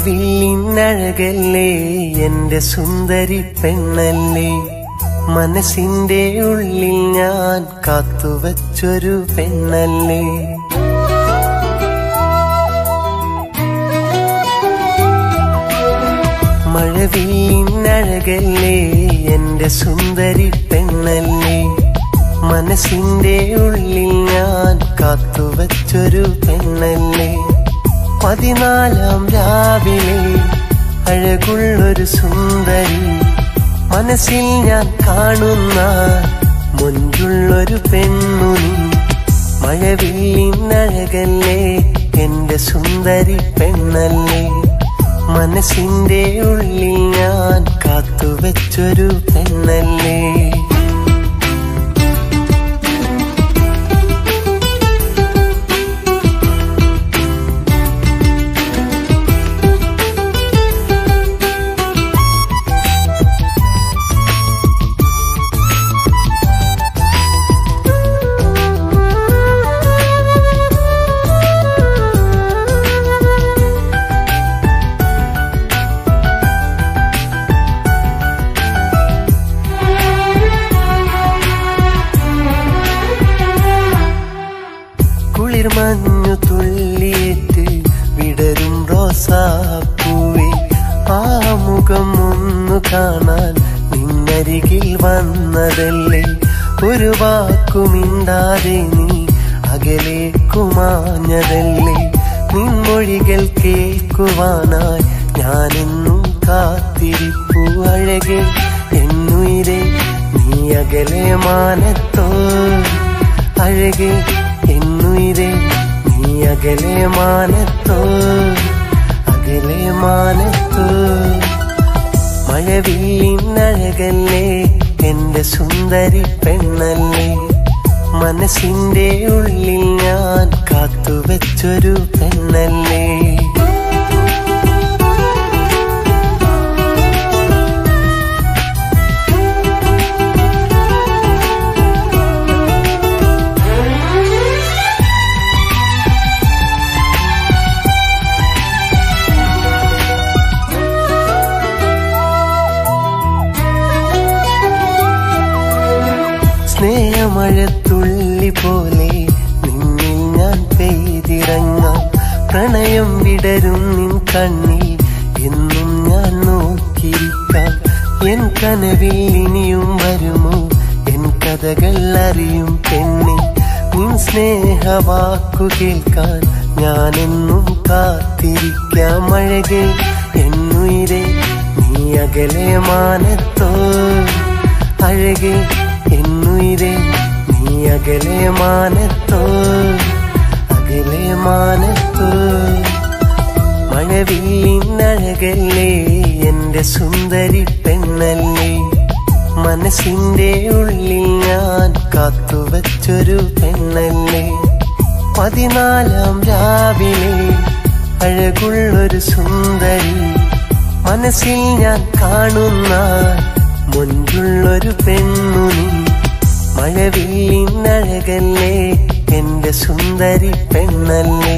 മഴവില്ലിനഴകല്ലേ എന്റെ സുന്ദരി പെണ്ണല്ലേ, മനസ്സിന്റെ ഉള്ളിൽ ഞാൻ കാത്തുവച്ചൊരു പെണ്ണല്ലേ. മഴവില്ലിനഴകല്ലേ എന്റെ സുന്ദരി പെണ്ണല്ലേ, മനസ്സിന്റെ ഉള്ളിൽ ഞാൻ കാത്തുവച്ചൊരു പെണ്ണല്ലേ. 14-ാം രാവിലെ അഴകുള്ളൊരു സുന്ദരി, മനസ്സിൽ ഞാൻ കാണുന്ന മുൻപുള്ളൊരു പെണ്ണുനി. മഴവില്ലിനഴകല്ലേ എന്റെ സുന്ദരി പെണ്ണല്ലേ, മനസ്സിന്റെ ഉള്ളിൽ ഞാൻ കാത്തുവച്ചൊരു പെണ്ണല്ലേ. മഞ്ഞു തുള്ളിയേറ്റ് വിടരും റോസാപ്പൂവേ, ആ മുഖം ഒന്നു കാണാൻ നിന്നരികിൽ വന്നതല്ലേ. ഒരു വാക്കുമിണ്ടാതെ നീ അകലേക്കുമാഞ്ഞതല്ലേ. നിൻമൊഴികൾ കേൾക്കുവാനായി ഞാനെന്നും കാത്തിരിപ്പു. അഴകെ എന്നുയിരേ നീ അകലെ മാനത്തോ, അഴകെ എന്നുയിരേ നീ അകലെ മാനത്തോ, അകലെ മാനത്തോ. മഴവില്ലിനഴകല്ലേ എന്റെ സുന്ദരി പെണ്ണല്ലേ, മനസ്സിന്റെ ഉള്ളിൽ ഞാൻ കാത്തുവച്ചൊരു പെണ്ണല്ലേ. സ്നേഹമഴത്തുള്ളി പോലെ നിന്നിൽ ഞാൻ പെയ്തിറങ്ങാം. പ്രണയം വിടരും നിൻ കണ്ണിൽ എന്നും ഞാൻ നോക്കിയിരിക്കാം. എൻ കനവിൽ ഇനിയും വരുമോ എൻ കഥകൾ അറിയും പെണ്ണെ. നിൻ സ്നേഹവാക്കു കേൾക്കാൻ ഞാനെന്നും കാത്തിരിക്കാം. അഴകെ എന്നുയിരേ നീ അകലെ മാനത്തോ, അഴകെ എന്നുയിരേ നീ അകലെ മാനത്തോ, അകലെ മാനത്തോ. മഴവില്ലിനഴകല്ലേ എന്റെ സുന്ദരി പെണ്ണല്ലേ, മനസ്സിന്റെ ഉള്ളിൽ ഞാൻ കാത്തുവച്ചൊരു പെണ്ണല്ലേ. 14-ാം രാവിലെ അഴകുള്ളൊരു സുന്ദരി, മനസ്സിൽ ഞാൻ കാണുന്ന മുൻപുള്ളൊരു പെണ്ണുനി. മഴവില്ലിനഴകല്ലേ എന്റെ സുന്ദരി പെണ്ണല്ലേ,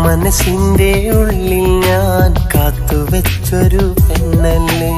മനസ്സിന്റെ ഉള്ളിൽ ഞാൻ കാത്തുവച്ചൊരു പെണ്ണല്ലേ.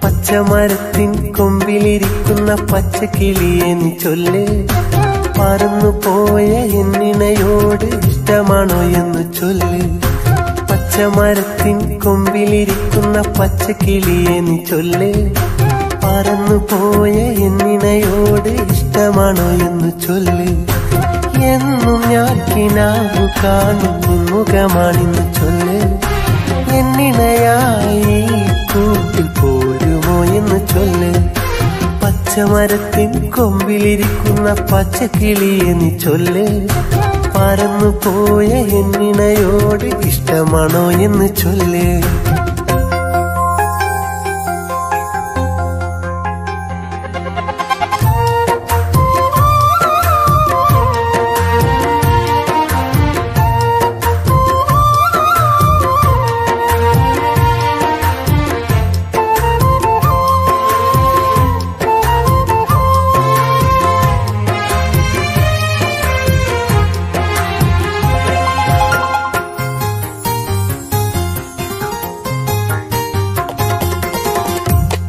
പച്ചമരത്തിൻ കൊമ്പിലിരിക്കുന്ന പച്ചക്കിളിയെ നീ ചൊല്ല്, പറന്നു പോയ എന്നിണയോട് ഇഷ്ടമാണോ എന്ന് ചൊല്ല്. പച്ചമരത്തിൻ കൊമ്പിലിരിക്കുന്ന പച്ചക്കിളിയെ നീ ചൊല്ല്, പറന്നു പോയ എന്നിണയോട് ഇഷ്ടമാണോ എന്ന് ചൊല്ല്. എന്നും ഞാൻ കിനാവു കാണും മുഖമാണിന്ന് ചൊല്ല്. എന്നിണയായി കൂട്ടിൽ പോരുമോ എന്ന് ചൊല്ല്. പച്ചമരത്തിൻ കൊമ്പിലിരിക്കുന്ന പച്ചക്കിളിയെ നീ ചൊല്ല്. പറന്നു പോയ എന്നിണയോട് ഇഷ്ടമാണോ എന്ന് ചൊല്ല്.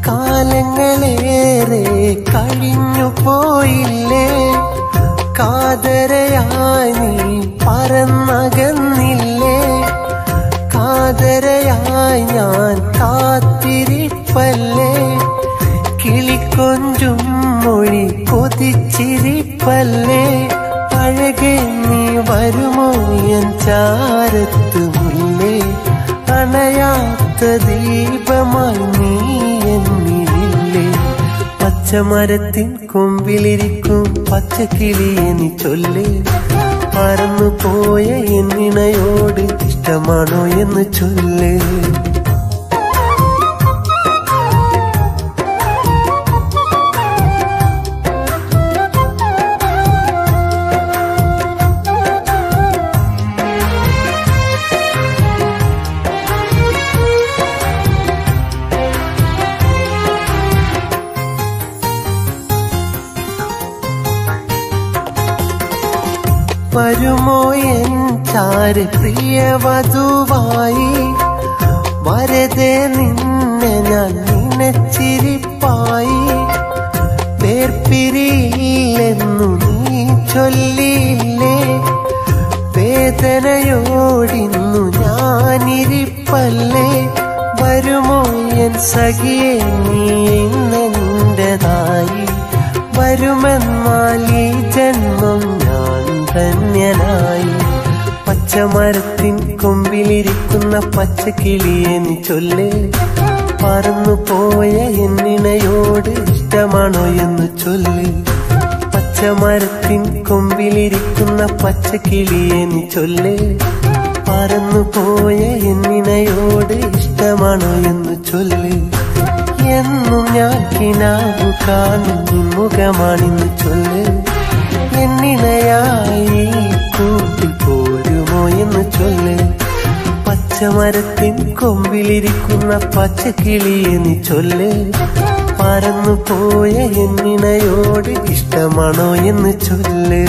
കാലങ്ങളേറെ കഴിഞ്ഞു പോയില്ലേ, കാതരയായി നീ പറന്നകന്നില്ലേ. കാതരയായി ഞാൻ കാത്തിരിപ്പല്ലേ, കിളിക്കൊഞ്ചും മൊഴി കൊതിച്ചിരിപ്പല്ലേ. അഴകെ നീ വരുമോ എൻ ചാരത്ത് മുല്ലേ, അണയാത്ത ദീപമായി നീ എന്നിലില്ലേ. പച്ചമരത്തിൻ കൊമ്പിലിരിക്കും പച്ചക്കിളിയെ നീ ചൊല്ല്. പറന്നു പോയ എന്നിണയോട് ഇഷ്ടമാണോ എന്ന് ചൊല്ല്. വരുമോ എൻ ചാര് പ്രിയവധുവായി, വരതെ നിന്നെ ഞാൻ നിനച്ചിരിപ്പായി. വേർപിരിയില്ലെന്നു നീ ചൊല്ലിയില്ലേ, വേദനയോടിന്നു ഞാനിരിപ്പല്ലേ. വരുമോ എൻ സഖിയെ നീ ഇന്നെന്റേതായി, വരുമെന്നാൽ ഈ ജന്മം ഞാൻ ധന്യനായി. പച്ചമരത്തിൻ കൊമ്പിലിരിക്കുന്ന പച്ചക്കിളിയെ നീ ചൊല്ല്. പറന്നു പോയ എന്നിണയോട് ഇഷ്ടമാണോ എന്ന് ചൊല്ല്. പച്ചമരത്തിൻ കൊമ്പിലിരിക്കുന്ന പച്ചക്കിളിയെ നീ ചൊല്ല്. പറന്നു പോയ എന്നിണയോട് ഇഷ്ടമാണോ എന്ന് ചൊല്ല്. എന്നും ഞാൻ കിനാവു കാണും മുഖമാണിന്ന് ചൊല്ല്. എന്നിണയായി കൂട്ടിൽ പോരുമോ എന്ന് ചൊല്ല്. പച്ചമരത്തിൻ കൊമ്പിലിരിക്കുന്ന പച്ചക്കിളിയെ നീ ചൊല്ല്. പറന്നു പോയ എന്നിണയോട് ഇഷ്ടമാണോ എന്ന് ചൊല്ല്.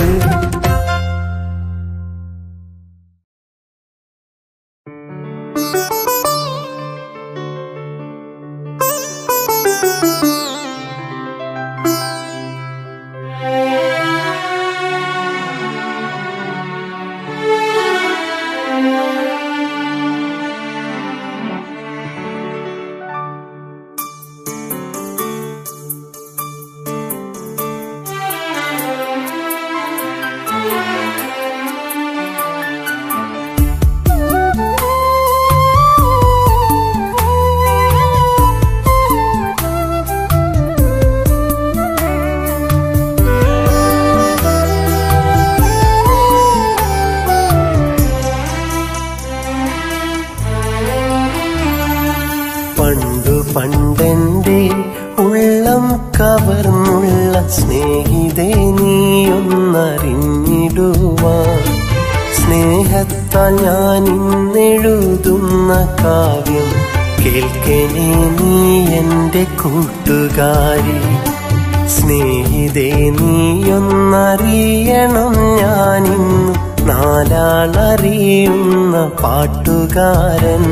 പണ്ടെന്റെ ഉള്ളം കവർന്നുള്ള സ്നേഹിതേ നീയൊന്നറിഞ്ഞിടുവാൻ, സ്നേഹത്താൽ ഞാൻ ഇന്നെഴുതുന്ന കാവ്യം കേൾക്കണേ നീ എന്റെ കൂട്ടുകാരി. സ്നേഹിതേ നീയൊന്നറിയണം, ഞാനിന്നു നാലാളറിയുന്ന പാട്ടുകാരൻ.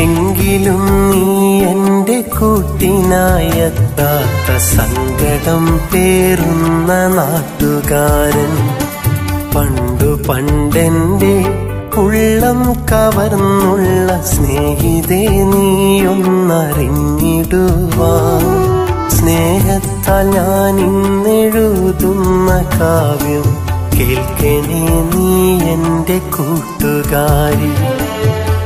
എങ്കിലും നീ എന്റെ കൂട്ടിനായെത്താത്ത സങ്കടം പേറുന്ന നാട്ടുകാരൻ. പണ്ടെന്റെ ഉള്ളം കവർന്നുള്ള സ്നേഹിതേ നീയൊന്നറിഞ്ഞിടുവാൻ, സ്നേഹത്താൽ ഞാൻ ഇന്നെഴുതുന്ന കാവ്യം കേൾക്കണേ നീ എന്റെ കൂട്ടുകാരി.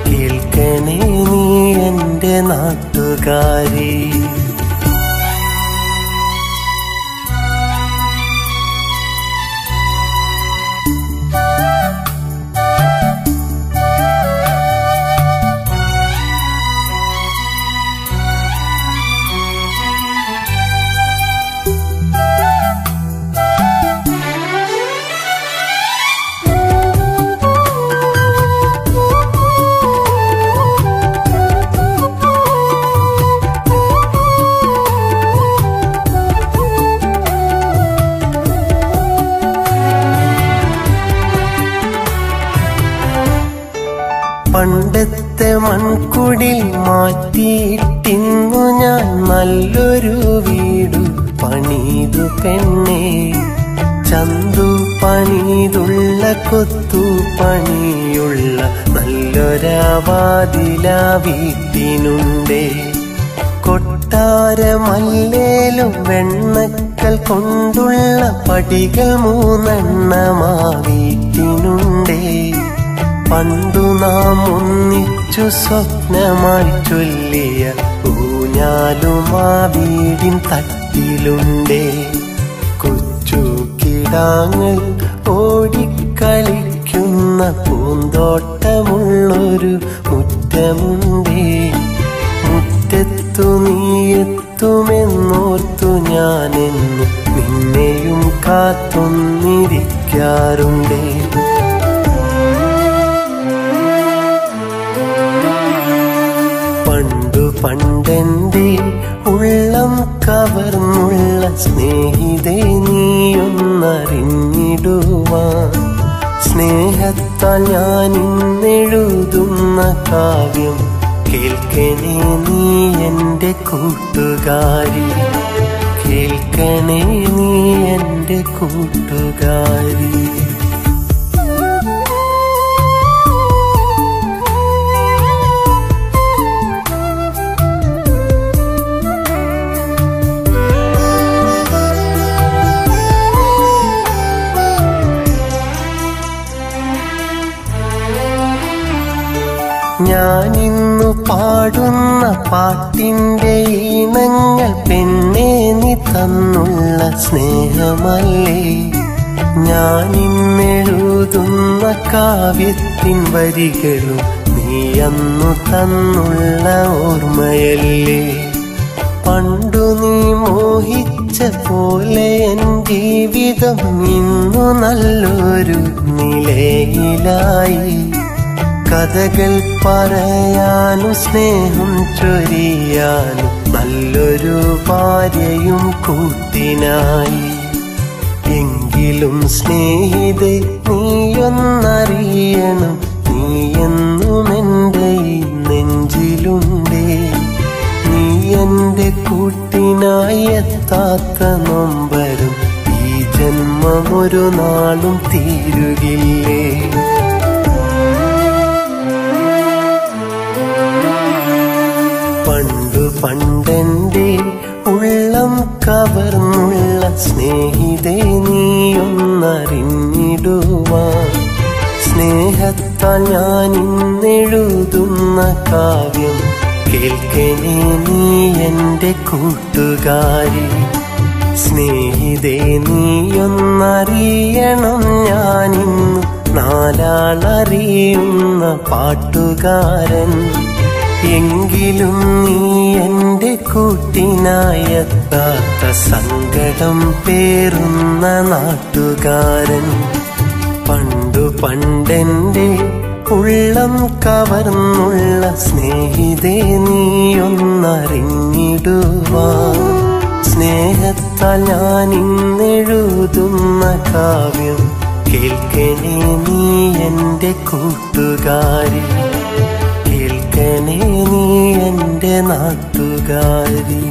കേൾക്കണേ കേൾക്കണേ നീ എൻ്റെ നാട്ടുകാരി. പണ്ടത്തെ മൺകുടിൽ മാറ്റിയിട്ടിന്നു ഞാൻ നല്ലൊരു വീടു പണിതു പെണ്ണേ. ചന്തു പണിതുള്ള കൊത്തു പണിയുള്ള നല്ലൊരവാതില വീട്ടിനുണ്ടേ. കൊട്ടാരമല്ലേലും വെണ്ണക്കൽ കൊണ്ടുള്ള പടികൾ 3 വീട്ടിനുണ്ടേ. പണ്ടു നാം ഒന്നിച്ചു സ്വപ്നമായി ചൊല്ലിയ ഊഞ്ഞാലുമാ വീടിൻ തട്ടിലുണ്ടേ. കൊച്ചു കിടാങ്ങൾ ഓടിക്കളിക്കുന്ന പൂന്തോട്ടമുള്ളൊരു മുറ്റമുണ്ടേ. മുറ്റത്തു നീയെത്തുമെന്നോർത്തു ഞാനെന്നു നിന്നെയും കാത്തൊന്നിരിക്കാറുണ്ടേ. പണ്ടെന്റെ ഉള്ളം കവർന്നുള്ള സ്നേഹിതേ നീയൊന്നറിഞ്ഞിടുവാൻ. സ്നേഹത്താൽ ഞാൻ ഇന്നെഴുതുന്ന കാവ്യം കേൾക്കണേ നീ എൻ്റെ കൂട്ടുകാരി. കേൾക്കണേ നീ എൻ്റെ കൂട്ടുകാരി. ഞാനിന്നു പാടുന്ന പാട്ടിൻ്റെ ഈണങ്ങൾ പെണ്ണേ നീ തന്നുള്ള സ്നേഹമല്ലേ. ഞാനിന്നെഴുതുന്ന കാവ്യത്തിൻ വരികളും നീ അന്നു തന്നുള്ള ഓർമ്മയല്ലേ. പണ്ടു നീ മോഹിച്ച പോലെ എൻ ജീവിതം ഇന്നു നല്ലൊരു നിലയിലായി. കഥകൾ പറയാനും സ്നേഹം ചൊരിയാനും നല്ലൊരു ഭാര്യയും കൂട്ടിനായി. എങ്കിലും സ്നേഹിതേ നീയൊന്നറിയണം, നീ എന്നും എൻ്റെ നെഞ്ചിലുണ്ടേ. നീ എൻ്റെ കൂട്ടിനായി എത്താത്ത നൊമ്പരം ഈ ജന്മമൊരു നാളും തീരുകില്ലേ. പണ്ടെന്റെ ഉള്ളം കവർന്നുള്ള സ്നേഹിതേ നീയൊന്നറിഞ്ഞിടുവാൻ. സ്നേഹത്താൽ ഞാൻ ഇന്നെഴുതുന്ന കാവ്യം കേൾക്കണേ നീ എൻ്റെ കൂട്ടുകാരി. സ്നേഹിതേ നീയൊന്നറിയണം, ഞാനിന്നു 4 ആളറിയുന്ന പാട്ടുകാരൻ. എങ്കിലും നീ എൻ്റെ കൂട്ടിനായെത്താത്ത സങ്കടം പേറുന്ന നാട്ടുകാരൻ. പണ്ടെന്റെ ഉള്ളം കവർന്നുള്ള സ്നേഹിതേ നീയൊന്നറിഞ്ഞിടുവാൻ. സ്നേഹത്താൽ ഞാൻ ഇന്നെഴുതുന്ന കാവ്യം കേൾക്കണേ നീ എൻ്റെ കൂട്ടുകാരി. കേൾക്കണേ നീ എൻ്റെ നാട്ടുകാരി.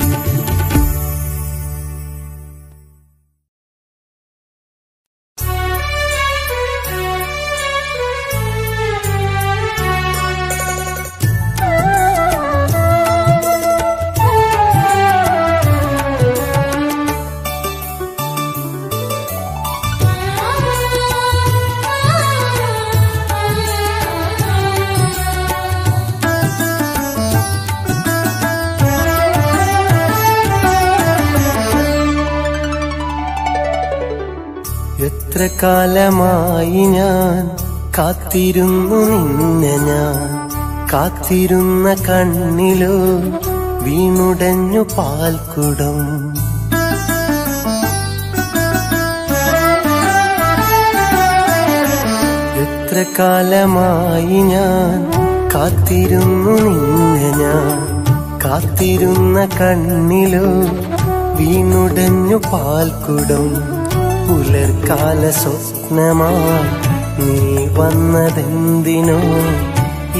എത്ര കാലമായി ഞാൻ കാത്തിരുന്നു നിന്നെ ഞാൻ കാത്തിരുന്ന കണ്ണിലോ വീണുടഞ്ഞു പാൽക്കുടം എത്ര കാലമായി ഞാൻ കാത്തിരുന്നു നിന്നെ ഞാൻ കാത്തിരുന്ന കണ്ണിലോ വീണുടഞ്ഞു പാൽക്കുടം പുലർക്കാല സ്വപ്നമായി നീ വന്നതെന്തിനോ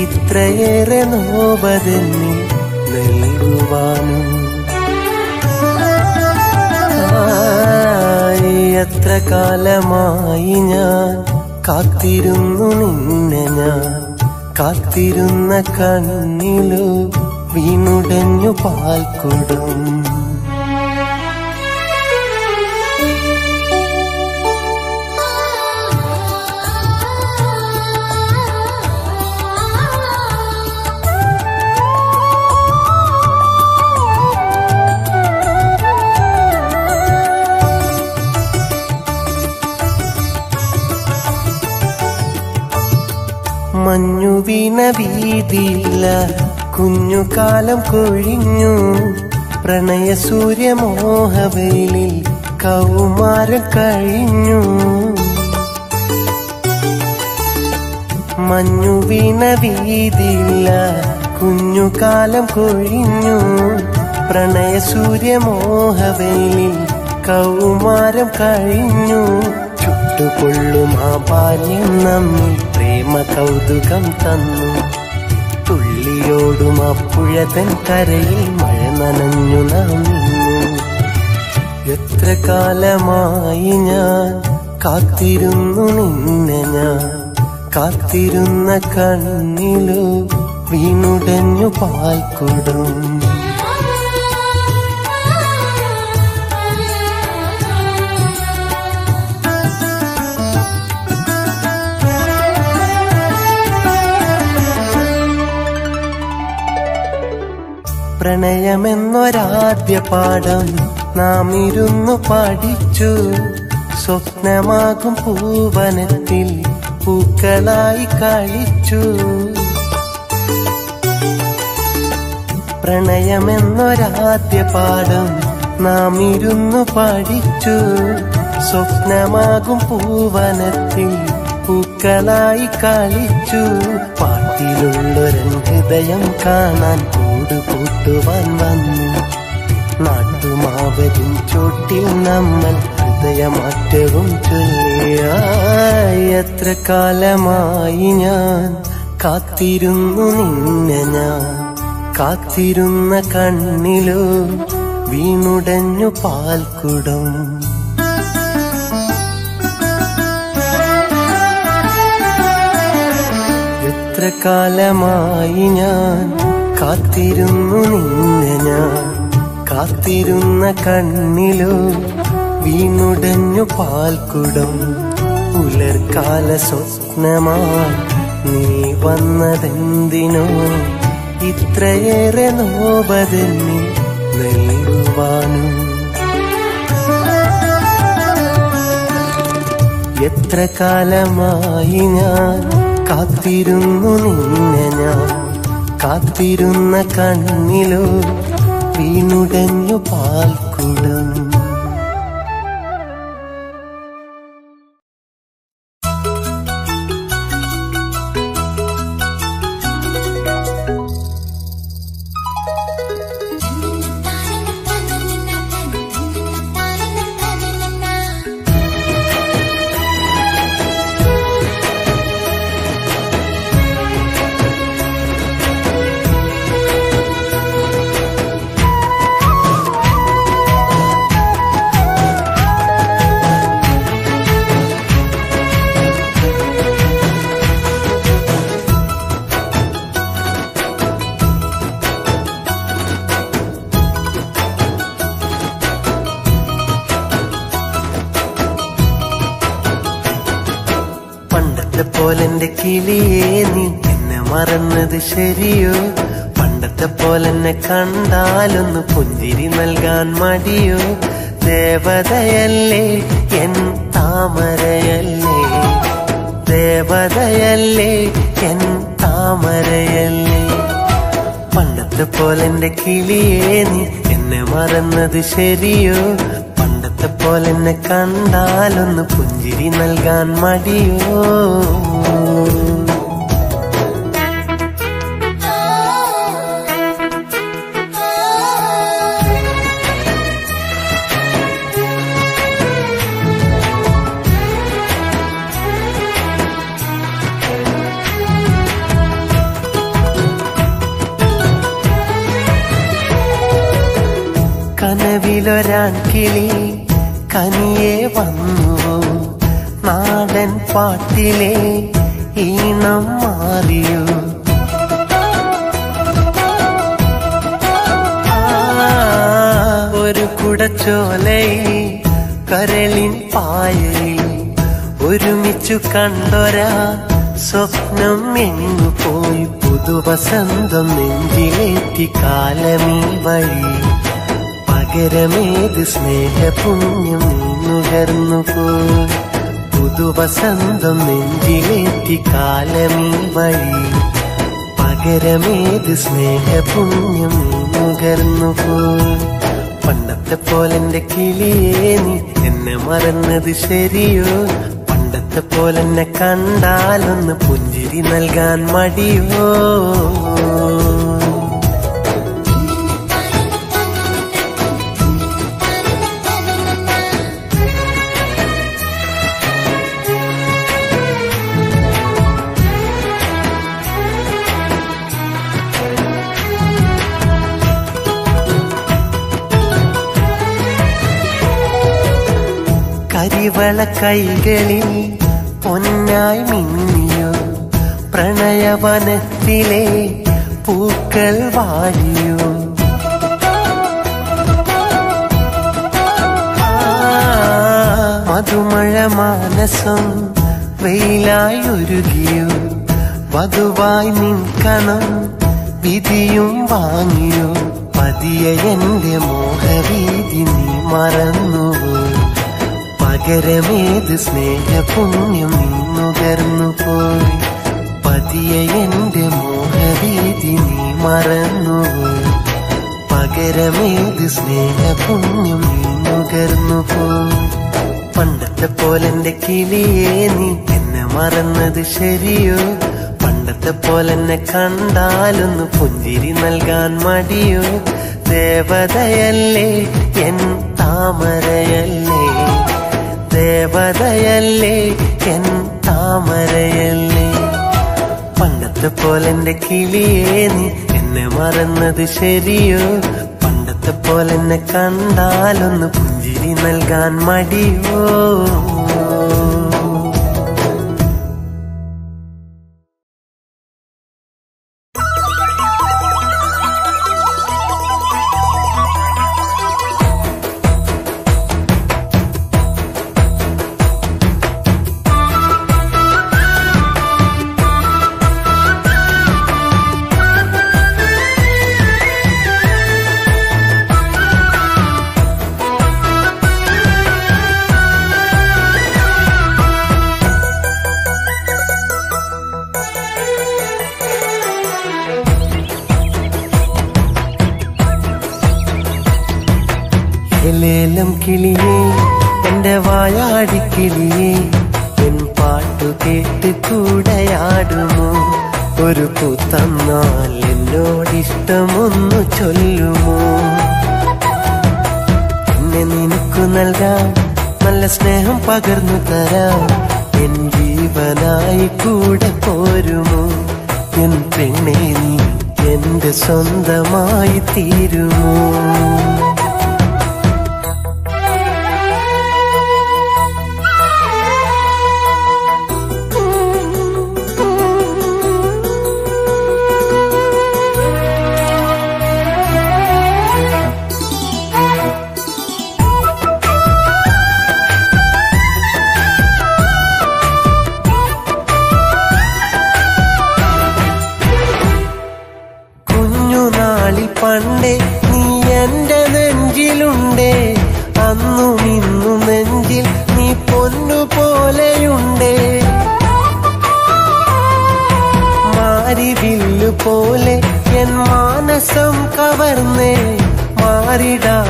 ഇത്രയേറെ നോവതെന്നി നൽകുവാനും എത്ര കാലമായി ഞാൻ കാത്തിരുന്നു നിന്നെ ഞാൻ കാത്തിരുന്ന കണ്ണിലോ വീണുടഞ്ഞു പാൽക്കുടം മഞ്ഞു വീണ വീതിയില്ല കുഞ്ഞുകാലം കൊഴിഞ്ഞു പ്രണയ സൂര്യമോഹവെയിലിൽ കൗമാരം കഴിഞ്ഞു മഞ്ഞു വീണ വീതിയില്ല കുഞ്ഞുകാലം കൊഴിഞ്ഞു പ്രണയ സൂര്യമോഹവെയിലിൽ കൗമാരം കഴിഞ്ഞു ചുട്ടുകൊള്ളും ആ ബാല്യം നമ്മിൽ പ്രേമ കൗതുകം തന്നു തുള്ളിയോടും അപ്പുഴതൻ കരയിൽ മഴ നനഞ്ഞു നാം നിന്നു എത്ര കാലമായി ഞാൻ കാത്തിരുന്നു നിന്നെ ഞാൻ കാത്തിരുന്ന കണ്ണിലോ വീണുടഞ്ഞു പാൽക്കുടം പ്രണയമെന്നൊരാദ്യ പാഠം നാം ഇരുന്നു പഠിച്ചു സ്വപ്നമാകും പൂവനത്തിൽ പൂക്കളായി കളിച്ചു പ്രണയമെന്നൊരാദ്യ പാഠം നാം ഇരുന്നു പഠിച്ചു സ്വപ്നമാകും പൂവനത്തിൽ പൂക്കളായി കളിച്ചു പാട്ടിലുള്ളൊരൻ ഹൃദയം കാണാൻ കൂട്ടുവാൻ വന്നു നാട്ടുമാവരും ചോട്ടിൽ നമ്മൾ ഹൃദയമാറ്റവും ചൊല്ലിയ എത്ര കാലമായി ഞാൻ കാത്തിരുന്നു നിന്നെ ഞാൻ കാത്തിരുന്ന കണ്ണിലോ വീണുടഞ്ഞു പാൽക്കുടം എത്ര കാലമായി ഞാൻ കാത്തിരുന്നു നിന്നെ ഞാൻ കാത്തിരുന്ന കണ്ണിലോ വീണുടഞ്ഞു പാൽക്കുടം പുലർക്കാല സ്വപ്നമായി നീ വന്നതെന്തിനോ ഇത്രയേറെ നോവതെന്നി നൽകുവാനും എത്ര കാലമായി ഞാൻ കാത്തിരുന്നു നിന്നെ ഞാൻ കാത്തിരുന്ന കണ്ണിലോ വീണുടഞ്ഞു പാൽക്കുടം പോലെന്റെ കിളിയേ നീ എന്നെ മറന്നത് ശരിയോ പണ്ടത്തെ പോലെന്നെ കണ്ടാലൊന്ന് പുഞ്ചിരി നൽകാൻ മടിയോ ദേവതയല്ലേ എൻ താ താമരയല്ലേ ദേവതയല്ലേ എൻ താമരയല്ലേ പണ്ടത്തെ പോലെന്റെ കിളിയേ നീ എന്നെ മറന്നത് ശരിയോ പണ്ടത്തെ പോലെന്നെ കണ്ടാലൊന്ന് പുഞ്ചിരി നൽകാൻ മടിയോ കനവിലൊരാൺ കിളി കനിയെ വന്നു നാടൻ പാട്ടിലെ ഈണം മാറിയോ ഒരു കുടച്ചോലയിൽ കരളിൻ പായയിൽ ഒരുമിച്ചു കണ്ടൊരാ സ്വപ്നം എങ്ങു പോയി പുതുവസന്തം നെഞ്ചിലേറ്റി കാലമീ വഴി പകരമേത് സ്നേഹപുണ്യം നുകർന്നു പോയി പുതുവസന്തം നെഞ്ചിലേറ്റി കാലമീ വഴി പകരമേത് സ്നേഹപുണ്യം നുകർന്നു പോയി പണ്ടത്തെ പോലെന്റെ കിളിയേ നീ എന്നെ മറന്നത് ശരിയോ പണ്ടത്തെ പോലെന്നെ കണ്ടാലൊന്ന് പുഞ്ചിരി നൽകാൻ മടിയോ കരിവള കൈകളിൽ പൊന്നായി മിന്നിയോ പ്രണയവനത്തിലെ പൂക്കൾ വാഴിയോ മധുമഴ മാനസം വെയിലായി ഒരുകിയോ വധുവായി നിൽക്കണം വിധിയും വാങ്ങിയോ പതിയെ എന്റെ മോഹവീതി നീ മറന്നുവോ പകരമേത് സ്നേഹപുണ്യം നുകർന്നു പോയി പതിയെ എന്റെ മോഹവീതി നീ മറന്നുവോ പകരമേത് സ്നേഹപുണ്യം നുകർന്നു പോയി പണ്ടത്തെ പോലെന്റെ കിളിയേ നീ എന്നെ മറന്നത് ശരിയോ പണ്ടത്തെ പോലെന്നെ കണ്ടാലൊന്ന് പുഞ്ചിരി നൽകാൻ മടിയോ ദേവതയല്ലേ എൻ താമരയല്ലേ ദേവതയല്ലേ എൻ താമരയല്ലേ പണ്ടത്തെ പോലെന്റെ കിളിയേ നീ എന്നെ മറന്നത് ശരിയോ പണ്ടത്തെ പോലെന്നെ കണ്ടാലൊന്ന് പുഞ്ചിരി നൽകാൻ മടിയോ ലേലം കിളിയേ എന്റെ വായാടിക്കിളിയേ എൻ പാട്ടു കേട്ട് കൂടെയാടുമോ ഒരു പൂത്തന്നാൽ എന്നോടിഷ്ടമൊന്നു ചൊല്ലുമോ എന്നെ നിനക്കു നൽകാം നല്ല സ്നേഹം പകർന്നു തരാം എൻ ജീവനായി കൂടെ പോരുമോ എൻ പെണ്ണേ നീ എന്റെ സ്വന്തമായി തീരുമോ പണ്ടേ നീ എന്റെ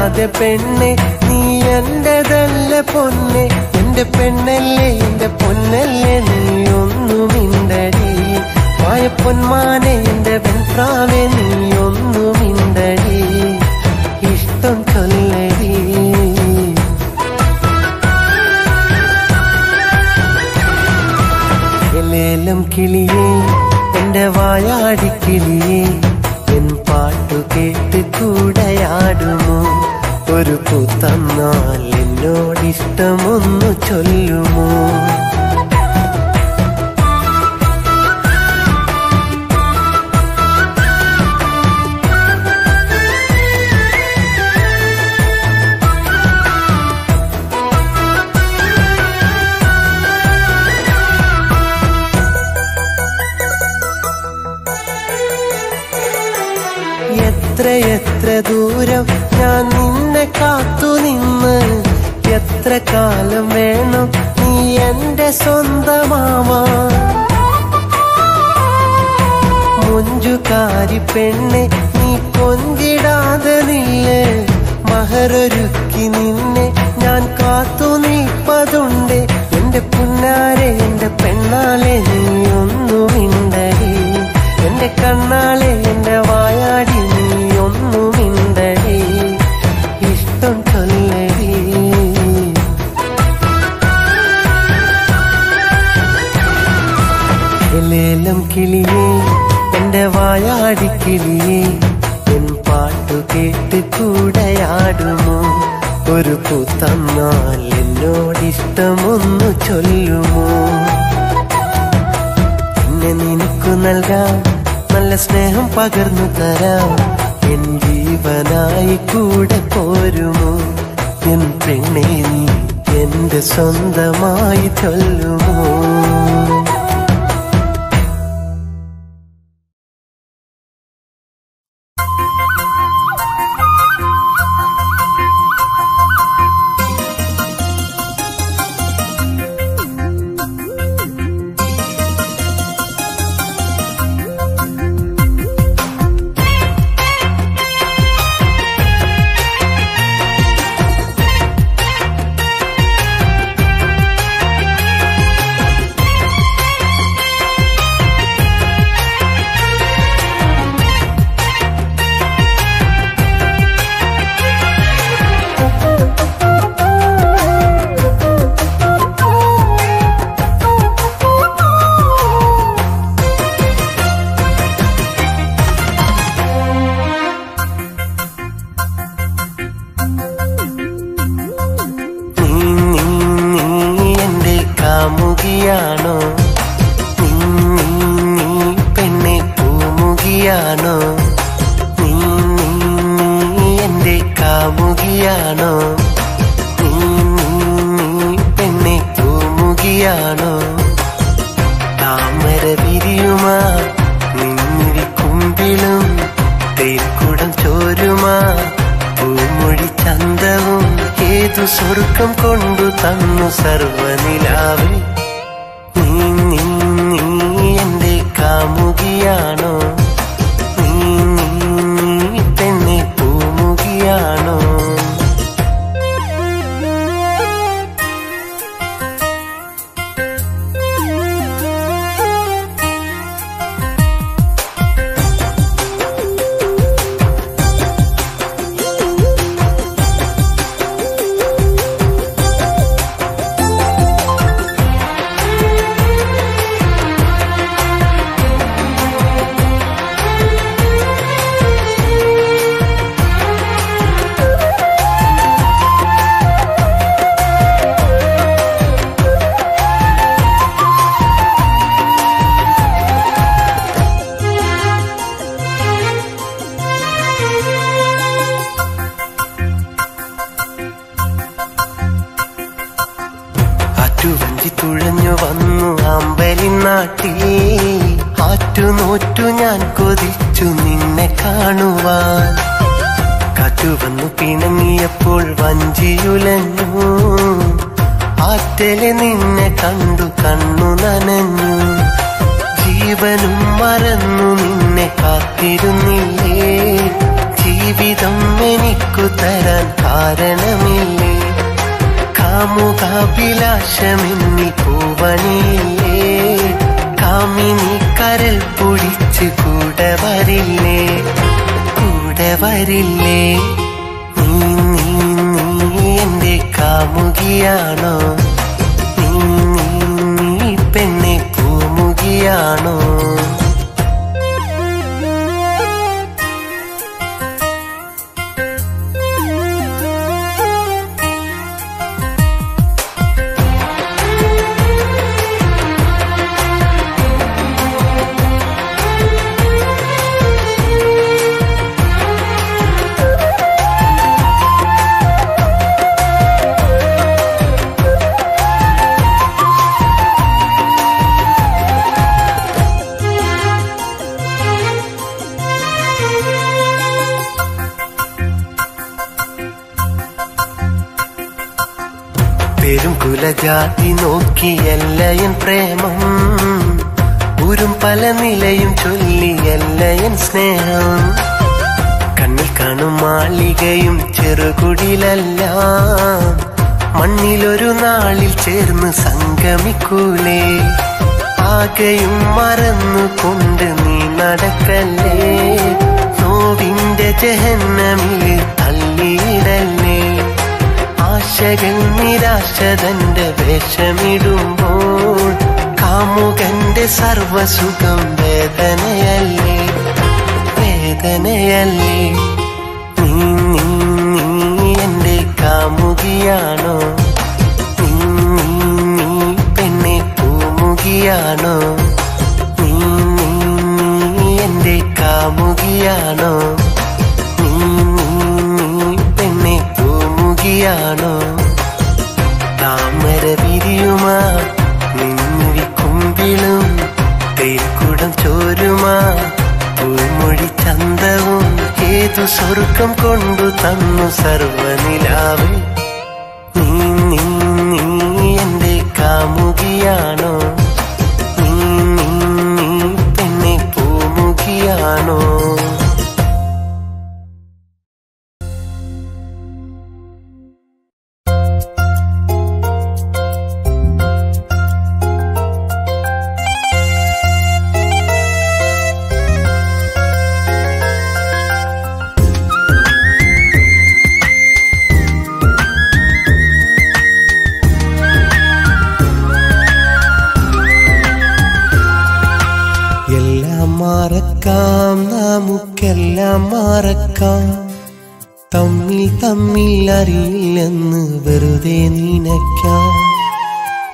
മിണ്ടാതെ പെണ്ണെ നീ എന്റെതല്ല പൊന്നെ, എന്റെ പെണ്ണല്ലേ എന്റെ പൊന്നല്ലേ നീ ഒന്നു മിണ്ടടി. മായപ്പൊന്മാനെ എന്റെ വെൺപ്രാവെ നീ ഒന്നു മിണ്ടടി, ഇഷ്ടം ചൊല്ലടി. ലേലം കിളിയേ എന്റെ വായാടിക്കിളിയേ, എൻ പാട്ടു കേട്ട് കൂടെയാടുമോ? ഒരു പൂത്തന്നാൽ എന്നോടിഷ്ടമൊന്നു ചൊല്ലുമോ? എത്ര ദൂരം ഞാൻ നിന്നെ കാത്തു നിന്ന്, എത്ര കാലം വേണം നീ എന്റെ സ്വന്തമാവാൻ? മുഞ്ചുകാരി പെണ്ണെ നീ കൊഞ്ചിടാതെ നില്ലേ, മഹറൊരുക്കി നിന്നെ ഞാൻ കാത്തു നിൽപ്പതുണ്ട്. എന്റെ പുന്നാരെ എന്റെ പെണ്ണാലെ നീ ഒന്നു മിണ്ടടി, എന്റെ കണ്ണാലെ എന്റെ വായാടി നീ ഒന്നു മിണ്ടടി, ഇഷ്ടം ചൊല്ലടി. ലേലം കിളിയേ എന്റെ വായാടിക്കിളിയേ, എൻ പാട്ടു കേട്ട് കൂടെയാടുമോ? ഒരു പൂത്തന്നാൽ എന്നോടിഷ്ടമൊന്നു ചൊല്ലുമോ? എന്നെ നിനക്കു നൽകാം, നല്ല സ്നേഹം പകർന്നു തരാം, എൻ ജീവനായി കൂടെ പോരുമോ? എൻ പെണ്ണെ നീ എന്റെ സ്വന്തമായി ചൊല്ലുമോ? കാമുകിയാണോ നീ പെണ്ണെ പൂമുകിയാണോ? നീ എന്റെ കാമുകിയാണോ? നീ പെണ്ണെ പൂമുകിയാണോ? താമര വിരിയുമാ നിന്നിരി കുമ്പിളും തേൻകുടം ചോരുമാ പൂമൊഴി ചന്തവും ഏതു സ്വർഗം കൊണ്ടു തന്നു സർവനിലാവേ? നീ എന്റെ കാമുകിയാണോ? നീ പെണ്ണെ പൂമുകിയാണോ? ആറ്റുവഞ്ചി തുഴഞ്ഞു വന്നു അമ്പലിനാട്ടിൽ, ആറ്റുനോറ്റു ഞാൻ കൊതിച്ചു നിന്നെ കാണുവാൻ. കാറ്റുവന്നു പിണങ്ങിയപ്പോൾ വഞ്ചിയുലഞ്ഞു, ആറ്റലെ നിന്നെ കണ്ടു കണ്ണു നനഞ്ഞു. ജീവനും മറന്നു നിന്നെ കാത്തിരുന്നില്ലേ, ജീവിതം എനിക്കു തരാൻ കാരണമില്ലേ? കാമുകാഭിലാഷമെന്നി പൂവണിയില്ലേ? കാമിനി കരൽ പൊടിച്ച് കൂടെ വരില്ലേ? കൂടെ വരില്ലേ? നീ നീ നീ എന്റെ കാമുകിയാണോ? നീ നീ നീ പെണ്ണെ പൂമുകിയാണോ? പേരും കുലജാതി നോക്കിയല്ല എൻ പ്രേമം, ഊരും പല നിലയും ചൊല്ലിയല്ല എൻ സ്നേഹം. കണ്ണിൽ കാണും മാളികയും ചെറുകുടിലല്ല, മണ്ണിലൊരു നാളിൽ ചേർന്ന് സംഗമിക്കൂലേ? ആകെയും മറന്നുകൊണ്ട് നീ നടക്കല്ലേ? നോവിന്റെ ജഹന്നമില് തള്ളിയിടല്ലേ? ആശകൾ നിരാശതന്റെ വേഷമിടുമ്പോൾ കാമുകന്റെ സർവസുഖം വേദനയല്ലേ? വേദനയല്ലേ? നീ നീ നീ എന്റെ കാമുകിയാണോ? നീ നീ നീ പെണ്ണെ പൂമുകിയാണോ? നീ നീ നീ എന്റെ കാമുകിയാണോ? നീ നീ നീ പെണ്ണെ പൂമുകിയാണോ? താമര വിരിയുമാ നിന്നിരി കുമ്പിളും തേൽക്കുടം ചോരുമാ പൂമൊഴി ചന്തവും ഏതു സ്വർഗം കൊണ്ടു തന്നു സർവനിലാവ്? നീ നീ നീ എന്റെ കാമുകിയാണോ? നീ നീ നീ പെണ്ണെ പൂമുകിയാണോ? മറക്കാം നമുക്കെല്ലാം മറക്കാം, തമ്മിൽ തമ്മിൽ അറിയില്ലെന്ന് വെറുതെ നിനയ്ക്കാം.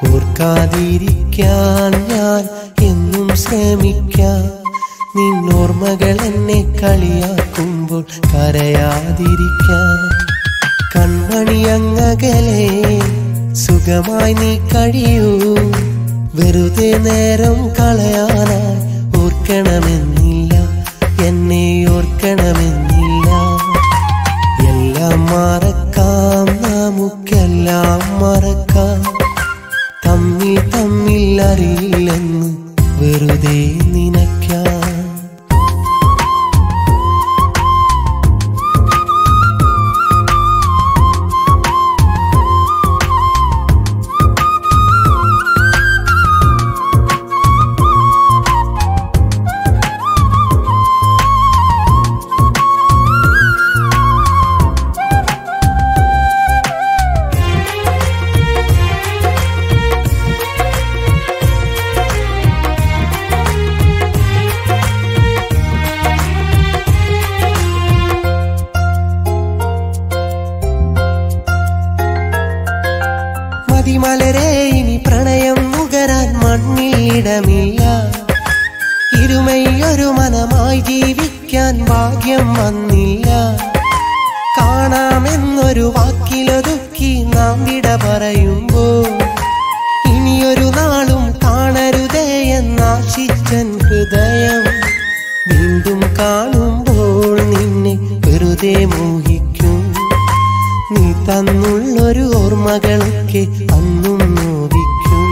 ഓർക്കാതിരിക്കാൻ ഞാൻ എന്നും ശ്രമിക്കാം, നിന്നോർമ്മകൾ എന്നെ കളിയാക്കുമ്പോൾ കരയാതിരിക്കാൻ. കൺമണിയങ്ങകലെ സുഖമായി നീ കഴിയൂ, വെറുതെ നേരം കളയാനായി ഓർക്കണമെന്നില്ല, എന്നെ ഓർക്കണമെന്നില്ല. എല്ലാം മറക്കാം നമുക്കെല്ലാം മറക്കാം, തമ്മിൽ തമ്മിൽ അറിയില്ലെന്ന് വെറുതെ നിനയ്ക്കാം. മലരെ ഇനി പ്രണയം നുകരാൻ മണ്ണിലിടമില്ല, ഇരുമയൊരു മനമായി ജീവിക്കാൻ ഭാഗ്യം വന്നില്ല. കാണാമെന്നൊരു വാക്കിലൊതുക്കി നാം വിട പറയുമ്പോൾ ഇനിയൊരു നാളും കാണരുതേ എന്നാശിച്ചൻ ഹൃദയം. വീണ്ടും കാണുമ്പോൾ നിന്നെ വെറുതെ മോഹിക്കും, നീ തന്നുള്ളൊരു ഓർമ്മകളൊക്കെ അന്നും നോവിക്കും.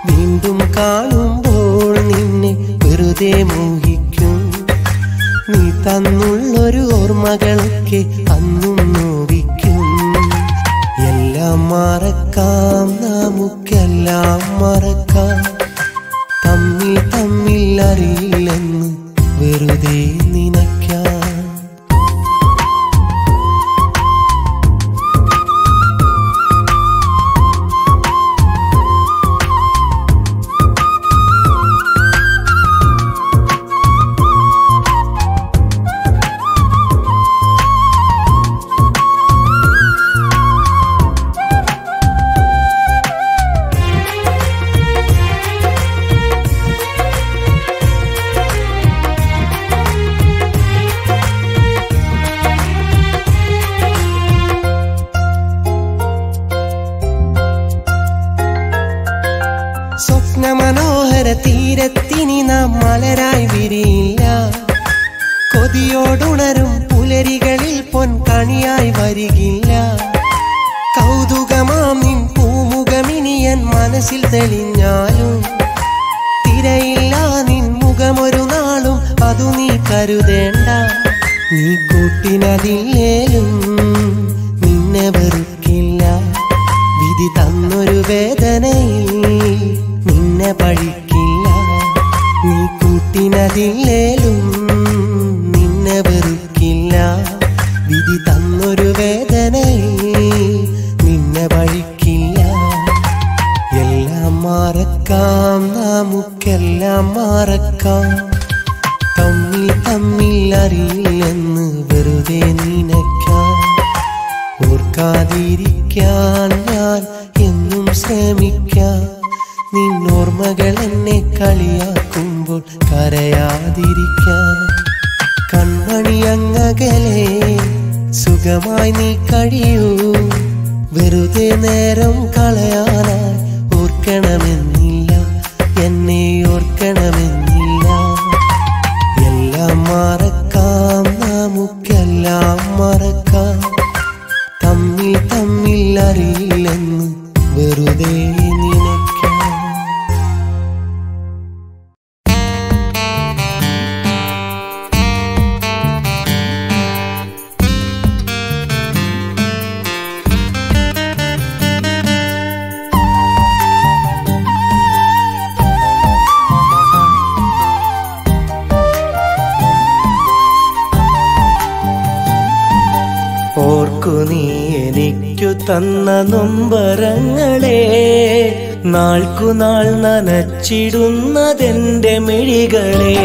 വീണ്ടും കാണുമ്പോൾ നിന്നെ വെറുതെ മോഹിക്കും, നീ തന്നുള്ളൊരു ഓർമ്മകളൊക്കെ അന്നും നോവിക്കും. എല്ലാം മറക്കാം, നമുക്കെല്ലാം മറക്കാം. തമ്മിൽ തമ്മിൽ അറിയില്ലെന്ന് വെറുതെ നിനയ്ക്കാം. സ്വപ്നമനോഹര തീരത്തിനി നാം മലരായി വിരിയില്ല. കൊതിയോടുണരും പുലരികളിൽ പൊൻകണിയായി വരികില്ല. കൗതുകമാം നിൻ പൂമുഖമിനിയൻ മനസ്സിൽ തെളിഞ്ഞാലും തിരയില്ല നിൻ മുഖമൊരു നാളും അതു നീ കരുതേണ്ട. നീ കൂട്ടിനതില്ലേലും നിന്നെ വെറുക്കില്ല. വിധി തന്നൊരു വേദനയിൽ നിന്നെ പഴിക്കില്ല. നീ കൂട്ടിനതില്ലേലും നിന്നെ വെറുക്കില്ല. വിധി തന്നൊരു വേദനയിൽ നിന്നെ പഴിക്കില്ല. എല്ലാം മറക്കാം, നമുക്കെല്ലാം മറക്കാം. തമ്മിൽ തമ്മിൽ അറിയില്ലെന്ന് വെറുതെ നിനയ്ക്കാം. ഓർക്കാതിരിക്കാൻ ഞാൻ എന്നും ശ്രമിക്കാം. നിന്നോർമ്മകൾ എന്നെ കളിയാക്കുമ്പോൾ കരയാതിരിക്കാൻ. കൺമണി അങ്ങകലെ സുഖമായി നീ കഴിയൂ. വെറുതെ നേരം കളയാനായി ഓർക്കണമെന്നില്ല, എന്നെ ഓർക്കണമെന്നില്ല. എല്ലാം മറക്കാം, നമുക്കെല്ലാം മറക്കാം. തമ്മിൽ തമ്മിൽ അറിയില്ലെന്ന് വെറുതെ നിനയ്ക്കാം. ഓർക്കു നീ എനിക്കു തന്ന നൊമ്പരങ്ങളെ, നാൾക്കുനാൾ നനച്ചിടുന്നതെന്റെ മിഴികളെ.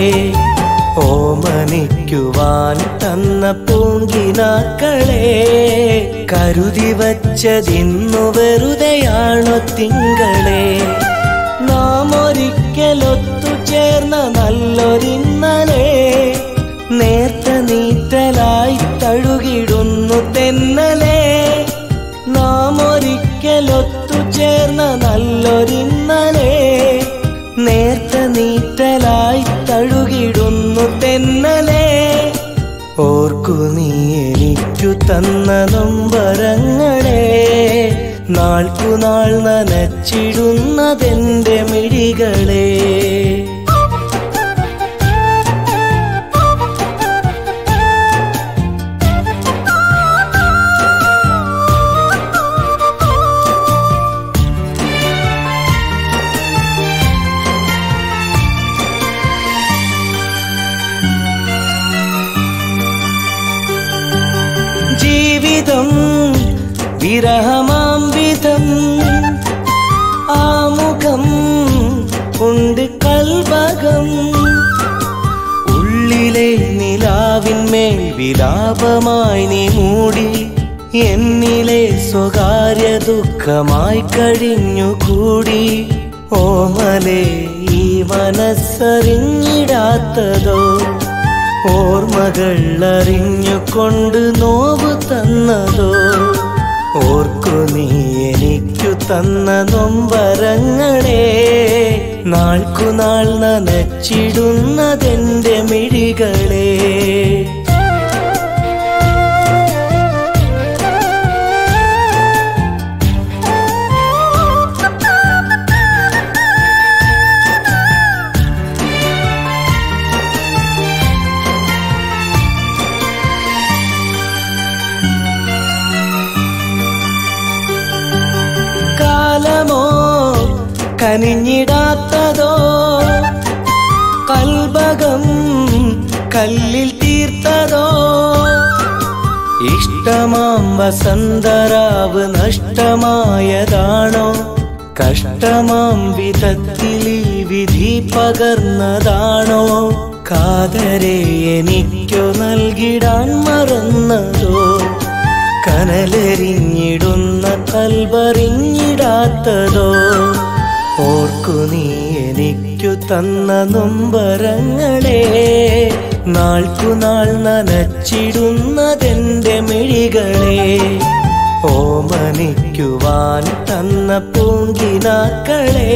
ഓമനിക്കുവാൻ തന്ന പൂങ്കിനാക്കളെ, കരുതി വച്ചതിന്നു വെറുതെയാണോ തിങ്കളെ. നാം ഒരിക്കലൊത്തുചേർന്ന നല്ലൊരിന്നലെ, നേർത്ത നീറ്റലായി തഴുകിടുന്നു തെന്നലെ. നാം ഒരിക്കലൊത്തുചേർന്ന നല്ലൊരിന്നലെ, നേർത്ത നീറ്റലായി തഴുകിടുന്നു തെന്നലെ. ഓർക്കു നീ എനിക്കു തന്ന നൊമ്പരങ്ങളെ, നാൾക്കുനാൾ നനച്ചിടുന്നതെന്റെ മിഴികളെ. ജീവിതം വിരഹമാം വിധം, ആമുഖം ഉണ്ട് കൽവകം. ഉള്ളിലെ നിലാവിന്മേൽ വിലാപമായി നീ മൂടി, എന്നിലെ സ്വകാര്യ ദുഃഖമായി കഴിഞ്ഞുകൂടി. ഓമലേ ഈ മനസ്സറിഞ്ഞിടാത്തതോ, ഓർമ്മകൾ അറിഞ്ഞുകൊണ്ട് നോവ് തന്നതോ. ഓർക്കു നീ എനിക്കു തന്ന നൊമ്പരങ്ങളെ, നാൾക്കുനാൾ നനച്ചിടുന്നതെന്റെ മിഴികളെ. കനിഞ്ഞിടാത്തതോ കൽബകം കല്ലിൽ തീർത്തതോ ഇഷ്ടമാം വസന്തരാവ് നഷ്ടമായതാണോ കഷ്ടമാം വിധത്തിൽ ഈ വിധി പകർന്നതാണോ കാതരെ എനിക്കു നൽകിടാൻ മറന്നതോ കനലെറിഞ്ഞിടുന്ന കൽബറിഞ്ഞിടാത്തതോ ഓർക്കു നീ എനിക്കു തന്ന നൊമ്പരങ്ങളെ നാൾക്കുനാൾ നനച്ചിടുന്നതെന്റെ മിഴികളെ ഓമനിക്കുവാൻ തന്ന പൂങ്കിനാക്കളെ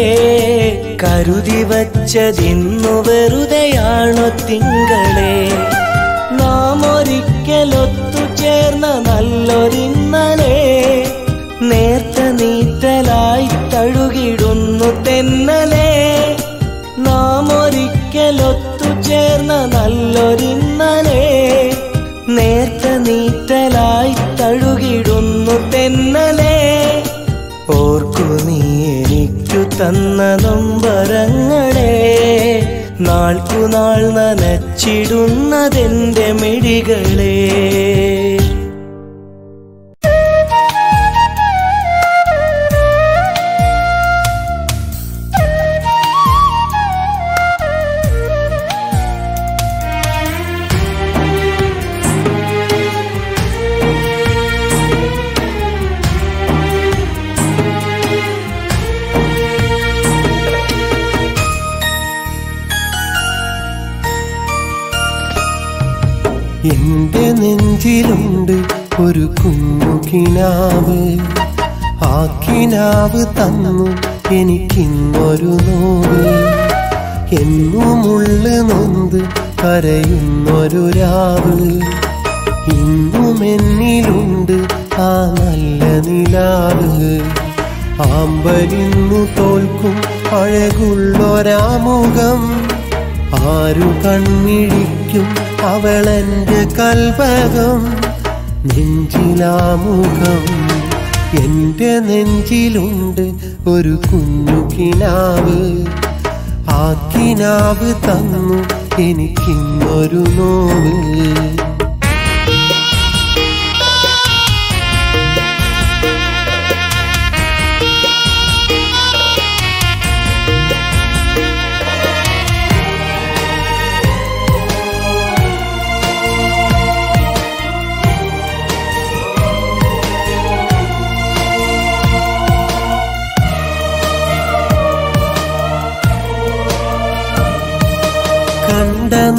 കരുതി വച്ചതിന്നു വെറുതെയാണോ തിങ്കളെ നാം ഒരിക്കലൊത്തു ചേർന്ന നല്ലൊരിന്നലെ നേർത്ത നീറ്റലായി തഴുകിടുന്നു തെന്നലെ നാം ഒരിക്കലൊത്തു ചേർന്ന നല്ലൊരിന്നലെ നേർത്ത നീറ്റലായി തഴുകിടുന്നു തെന്നലെ ഓർക്കു നീ എനിക്കു തന്ന നൊമ്പരങ്ങളെ നാൾക്കുനാൾ നനച്ചിടുന്നതെന്റെ മിഴികളെ എന്റെ നെഞ്ചിലുണ്ട് ഒരു കുഞ്ഞു കിനാവ് ആ കിനാവ് തന്നു എനിക്കിന്നൊരു നോവ് എന്നുമുള്ളു നൊന്ത് കരയുന്നൊരു രാവ് ഇന്നും എന്നിലുണ്ട് ആ നല്ല നിലാവ് ആമ്പലിന്നു തോൽക്കും അഴകുള്ളൊരാമുഖം ആരു കൺമിഴിക്കും അവളെന്റെ കൽബകം നെഞ്ചിലാമുഖം എന്റെ നെഞ്ചിലുണ്ട് ഒരു കുഞ്ഞു കിനാവ് ആ കിനാവ് തന്നു എനിക്കിന്നൊരു നോവ്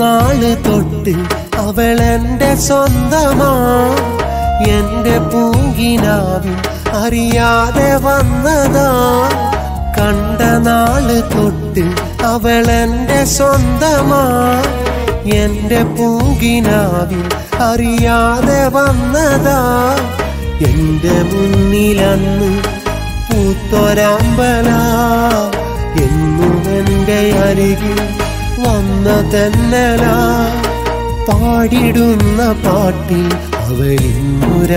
നാള് തൊട്ട് അവളെന്റെ സ്വന്തമാ എന്റെ പൂങ്കിനാവിൽ അറിയാതെ വന്നതാ കണ്ട നാള് തൊട്ട് അവളെന്റെ സ്വന്തമാ എന്റെ പൂങ്കിനാവിൽ അറിയാതെ വന്നതാ എന്റെ മുന്നിലന്ന് പൂത്തൊരാമ്പല എന്നും എന്റെ അരികിൽ വന്ന തെന്നല പാടിടുന്ന പാട്ടിൽ അവളിന്നുരാഗമായി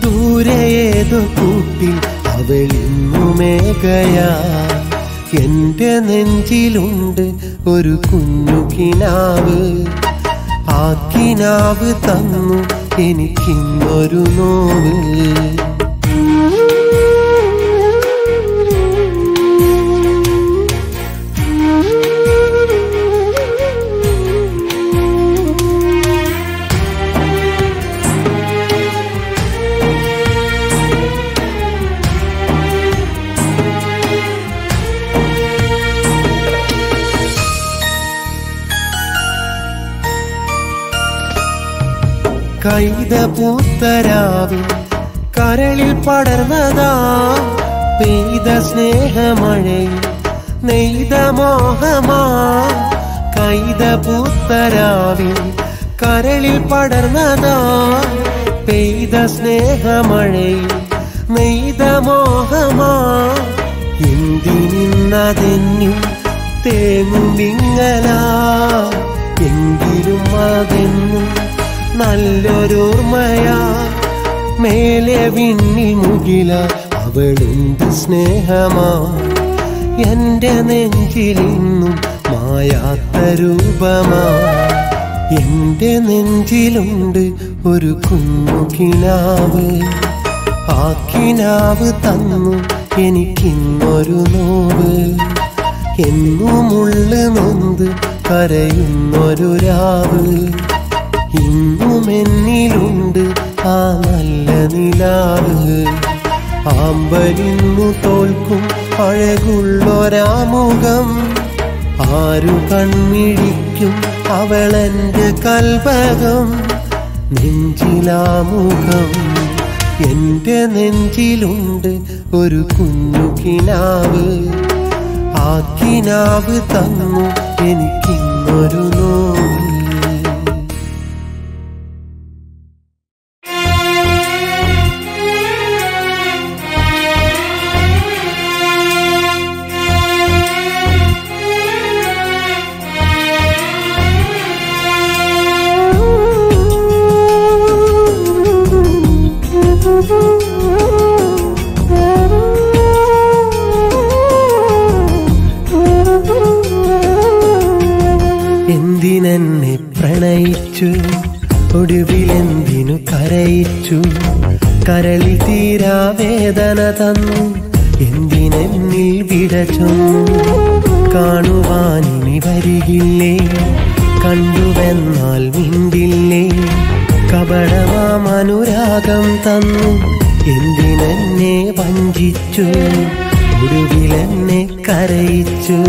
ദൂരെ ഏതോ കൂട്ടിൽ അവളിന്നു മേഘയാ എന്റെ നെഞ്ചിലുണ്ട് ഒരു കുഞ്ഞു കിനാവ് ആ കിനാവ് തന്നു എനിക്കിന്നൊരു നോവ് കൈത പൂത്തരാവിൽ കരളിൽ പടർന്നതാ പെയ്ത സ്നേഹമഴയിൽ നെയ്ത മോഹമാ കൈത പൂത്തരാവിൽ കരളിൽ പടർന്നതാ പെയ്ത സ്നേഹമഴയിൽ നെയ്ത മോഹമാ എന്തിനിന്നതെന്നും തേങ്ങും വിങ്ങലാ എങ്കിലും അതെന്നും നല്ലൊരോർമ്മയാ മേലെ വിണ്ണി മുകില അവളെന്ത് സ്നേഹമാ എന്റെ നെഞ്ചിലിന്നും മായാത്ത രൂപമാ. എന്റെ നെഞ്ചിലുണ്ട് ഒരു കുഞ്ഞു കിനാവ്, ആ കിനാവ് തന്നു എനിക്കിന്നൊരു നോവ്. എന്നുമുള്ളു നൊന്ത് കരയുന്നൊരു രാവ്, ഇന്നും എന്നിലുണ്ട് ആ നല്ല നിലാവ്. ആമ്പലിന്നു തോൽക്കും അഴകുള്ളൊരാമുഖം, ആരു കൺമിഴിക്കും അവളെന്റെ കൽപകം. നെഞ്ചിലാമുഖം, എന്റെ നെഞ്ചിലുണ്ട് ഒരു കുഞ്ഞു കിനാവ്, ആ കിനാവ് തന്നു എനിക്കിന്നൊരു നോവ്. എന്തിനെന്നെ പ്രണയിച്ചു, ഒടുവിലെന്തിനു കരയിച്ചു. കരളിൽ തീരാ വേദന തന്നു, എന്തിനെന്നിൽ വിട ചൊന്നു. കാണുവാനിനി വരികില്ലേ, കണ്ടുവെന്നാൽ മിണ്ടില്ലേ. കപടമാമനുരാഗം തന്നു, എന്തിനെന്നെ വഞ്ചിച്ചു. ഒടുവിലെന്നെ കരയിച്ചു.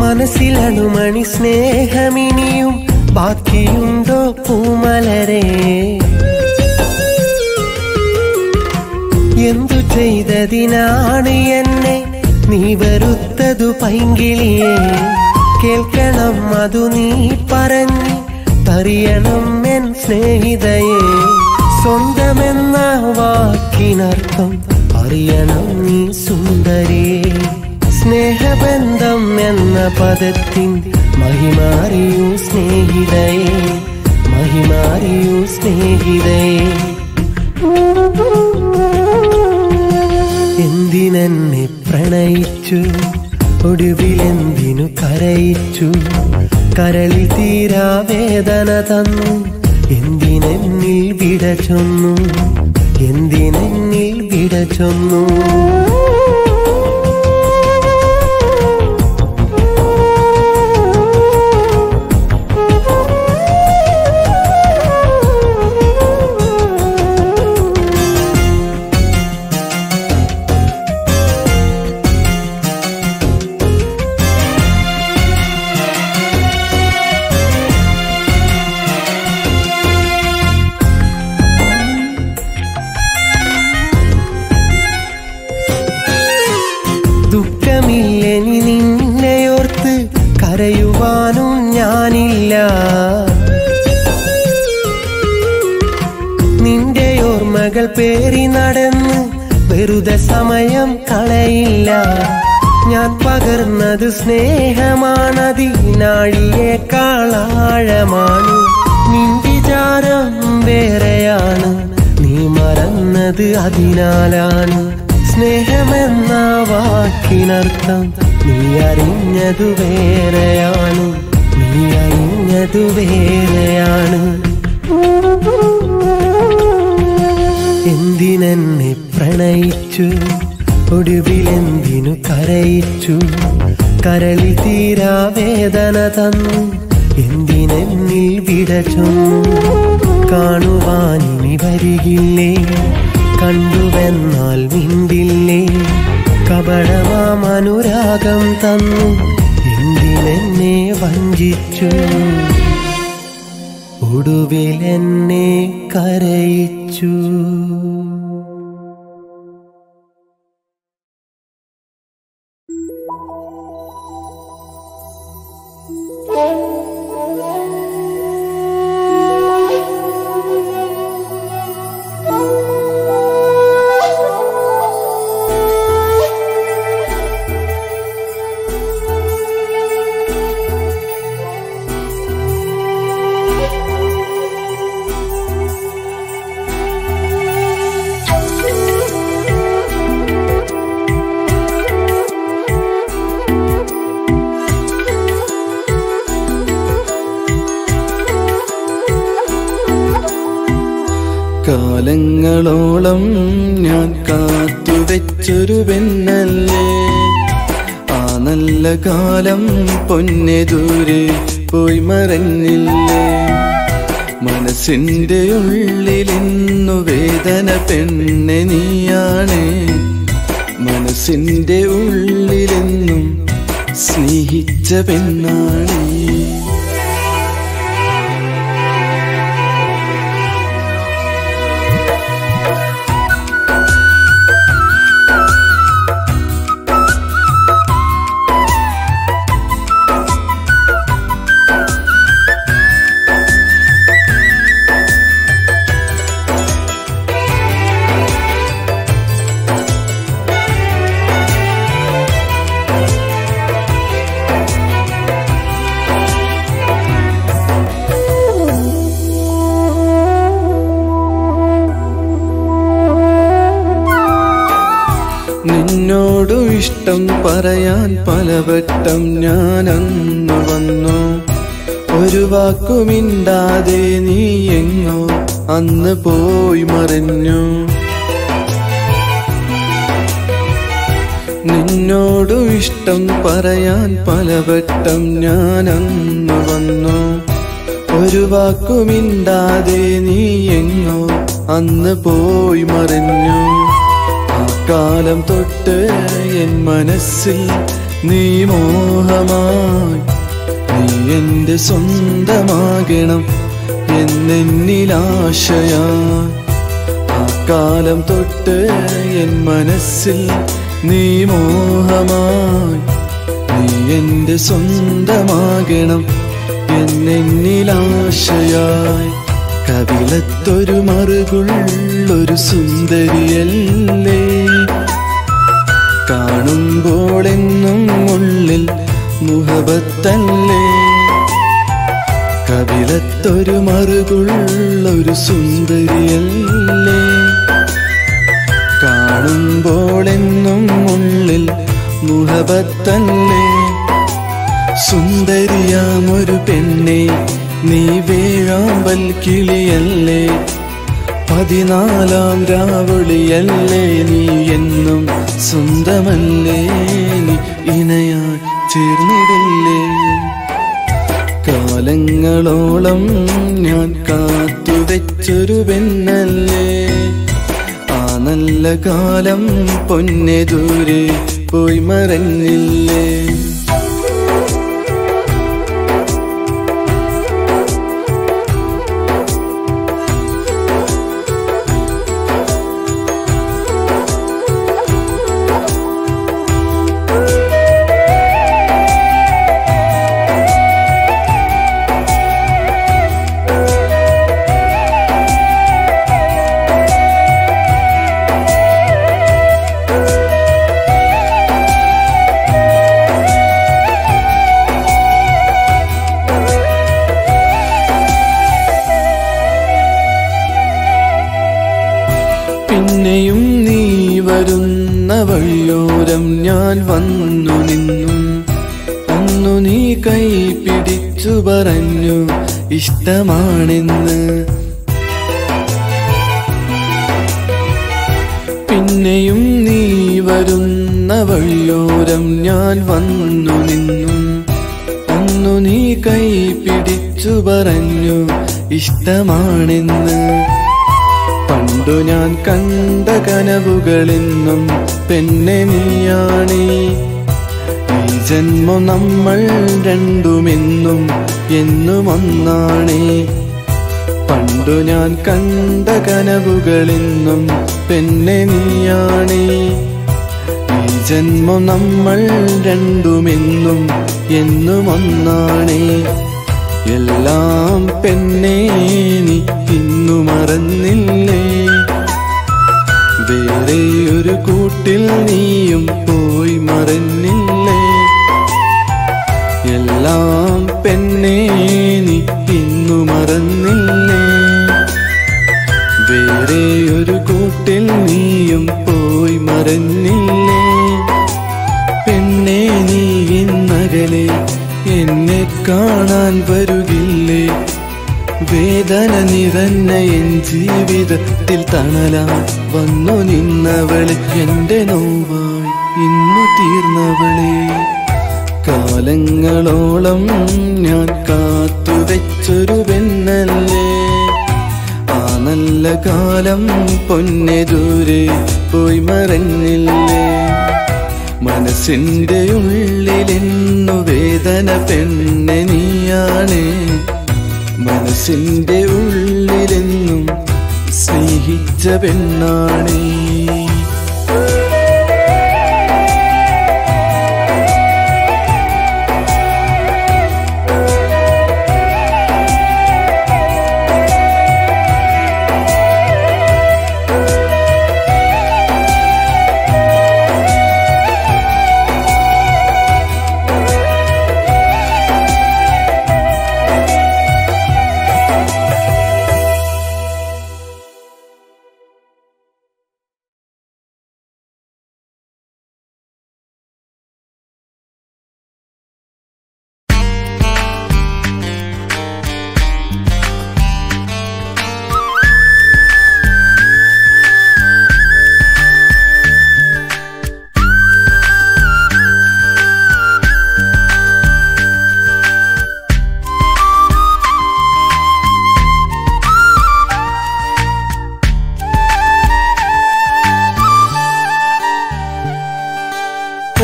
മനസ്സിലണുമണി സ്നേഹമിനിയും ബാക്കിയുണ്ടോ പൂമലരെ? എന്തു ചെയ്തതിനാണ് എന്നെ നീ വെറുത്തതു പൈങ്കിളിയെ? കേൾക്കണം അതു നീ പറഞ്ഞ് തറിയണം എൻ സ്നേഹിതയെ. സ്വന്തമെന്ന വാക്കിനർത്ഥം അറിയണം നീ സുന്ദരിയെ. സ്നേഹബന്ധം എന്ന പദത്തിൻ മഹിമാറിയൂ സ്നേഹിതയെ, മഹിമാറിയൂ സ്നേഹിതയെ. എന്തിനെന്നെ പ്രണയിച്ചു, ഒടുവിലെന്തിനു കരയിച്ചു. കരളിൽ തീരാ വേദന തന്നു, എന്തിനെന്നിൽ വിട ചൊന്നു, എന്തിനെന്നിൽ വിട ചൊന്നു. ദുഃഖമില്ലെനി നിന്നെയോർത്ത് കരയുവാനും ഞാനില്ല. നിന്റെ ഓർമ്മകൾ പേറി നടന്ന് വെറുതെ സമയം കളയില്ല. ഞാൻ പകർന്നത് സ്നേഹമാണതിനാഴിയേക്കാളാഴമാണ്. നിന്റെ വിചാരം വേറെയാണ്, നീ മറന്നത് അതിനാലാണ്. സ്നേഹമെന്ന വാക്കിനർത്ഥം നീ അറിഞ്ഞതു വേറെയാണ്, നീ അറിഞ്ഞതു വേറെയാണ്. എന്തിനെന്നെ പ്രണയിച്ചു, ഒടുവിലെന്തിനു കരയിച്ചു. കരളിൽ തീരാ വേദന തന്നു, എന്തിനെന്നിൽ വിട ചൊന്നു. കാണുവാനിനി വരികില്ലേ, കണ്ടുവെന്നാൽ മിണ്ടില്ലേ. കപടമാമനുരാഗം തന്നു, എന്തിനെന്നെ വഞ്ചിച്ചു. ഒടുവിലെന്നെ കരയിച്ചു. കാലങ്ങളോളം ഞാൻ കാത്തുവെച്ചൊരു പെണ്ണല്ലേ, ആ നല്ല കാലം പൊന്നെ ദൂരെ പോയി മറഞ്ഞില്ലേ. മനസ്സിന്റെ ഉള്ളിലിന്നു വേദന പെണ്ണെ നീയാണ്, മനസ്സിന്റെ ഉള്ളിലെന്നും സ്നേഹിച്ച പെണ്ണാണ്. നിന്നോടു ഇഷ്ടം പറയാൻ പലവട്ടം ഞാൻ അന്ന് വന്നു, ഒരു വാക്കുമിണ്ടാതെ നീ എങ്ങോ അന്ന് പോയി മറഞ്ഞു. നിന്നോടു ഇഷ്ടം പറയാൻ പലവട്ടം ഞാൻ അന്ന് വന്നു, ഒരു വാക്കുമിണ്ടാതെ നീ എങ്ങോ അന്ന് പോയി മറഞ്ഞു. കാലം തൊട്ട് എൻ മനസ്സിൽ നീ മോഹമായി, നീ എന്റെ സ്വന്തമാകണം എന്നെന്നിലാശയായി. ആ കാലം തൊട്ട് എൻ മനസ്സിൽ നീ മോഹമായി, നീ എന്റെ സ്വന്തമാകണം എന്നെന്നിലാശയായി. കവിളത്തൊരു മറുകുള്ളൊരു സുന്ദരിയല്ലേ, കാണുമ്പോളെന്നും ഉള്ളിൽ മുഹബത്തല്ലേ. കവിളത്തൊരു മറുകുള്ളൊരു സുന്ദരിയല്ലേ, കാണുമ്പോളെന്നും ഉള്ളിൽ മുഹബത്തല്ലേ. സുന്ദരിയാമൊരു പെണ്ണെ നീ വേഴാമ്പൽ കിളിയല്ലേ, 14 രാവുളിയല്ലേ, നീ എന്നും സ്വന്തമല്ലേ, നീ ഇണയായി ചേർന്നിടില്ലേ. കാലങ്ങളോളം ഞാൻ കാത്തുവെച്ചൊരു പെണ്ണല്ലേ, ആ നല്ല കാലം പൊന്നെ ദൂരെ പോയി മറഞ്ഞില്ലേ. പിന്നെയും നീ വരുന്ന വഴിയോരം ഞാൻ വന്നു നിന്നു, അന്നു നീ കൈ പിടിച്ചു പറഞ്ഞു ഇഷ്ടമാണെന്ന്. പിന്നെയും നീ വരുന്ന വഴിയോരം ഞാൻ വന്നു നിന്നു, അന്നു നീ കൈ പിടിച്ചു പറഞ്ഞു ഇഷ്ടമാണെന്ന്. പണ്ടു ഞാൻ കണ്ട കനവുകളെന്നും പെണ്ണെ നീയാണേ, ഈ ജന്മം നമ്മൾ രണ്ടുമെന്നും എന്നും ഒന്നാണേ. പണ്ടു ഞാൻ കണ്ട കനവുകളെന്നും പെണ്ണെ നീയാണേ, ഈ ജന്മം നമ്മൾ രണ്ടുമെന്നും എന്നും ഒന്നാണേ. എല്ലാം പെണ്ണേ നീ ഇന്നു മറന്നില്ലേ, വേറെ ഒരു കൂട്ടിൽ നീയും പോയി മറന്നില്ലേ. എല്ലാം പെണ്ണേ നീ ഇന്നു മറന്നില്ലേ, വേറെ ഒരു കൂട്ടിൽ നീയും പോയി മറന്നില്ലേ. പെണ്ണേ നീ ഇന്നകലെ എന്നെ കാണാൻ വരുകില്ലേ, വേദന നിറഞ്ഞ എൻ ജീവിതത്തിൽ തണലായി വന്നു നിന്നവളെ, എന്റെ നോവായി ഇന്നു തീർന്നവളെ. കാലങ്ങളോളം ഞാൻ കാത്തുവെച്ചൊരു പെണ്ണല്ലേ, ആ നല്ല കാലം പൊന്നെ ദൂരെ പോയി മറഞ്ഞില്ലേ. മനസ്സിന്റെ ഉള്ളിലെന്നു വേദന പെണ്ണെ നീയാണ്, മനസ്സിന്റെ ഉള്ളിലെന്നും സ്നേഹിച്ച പെണ്ണാണ്.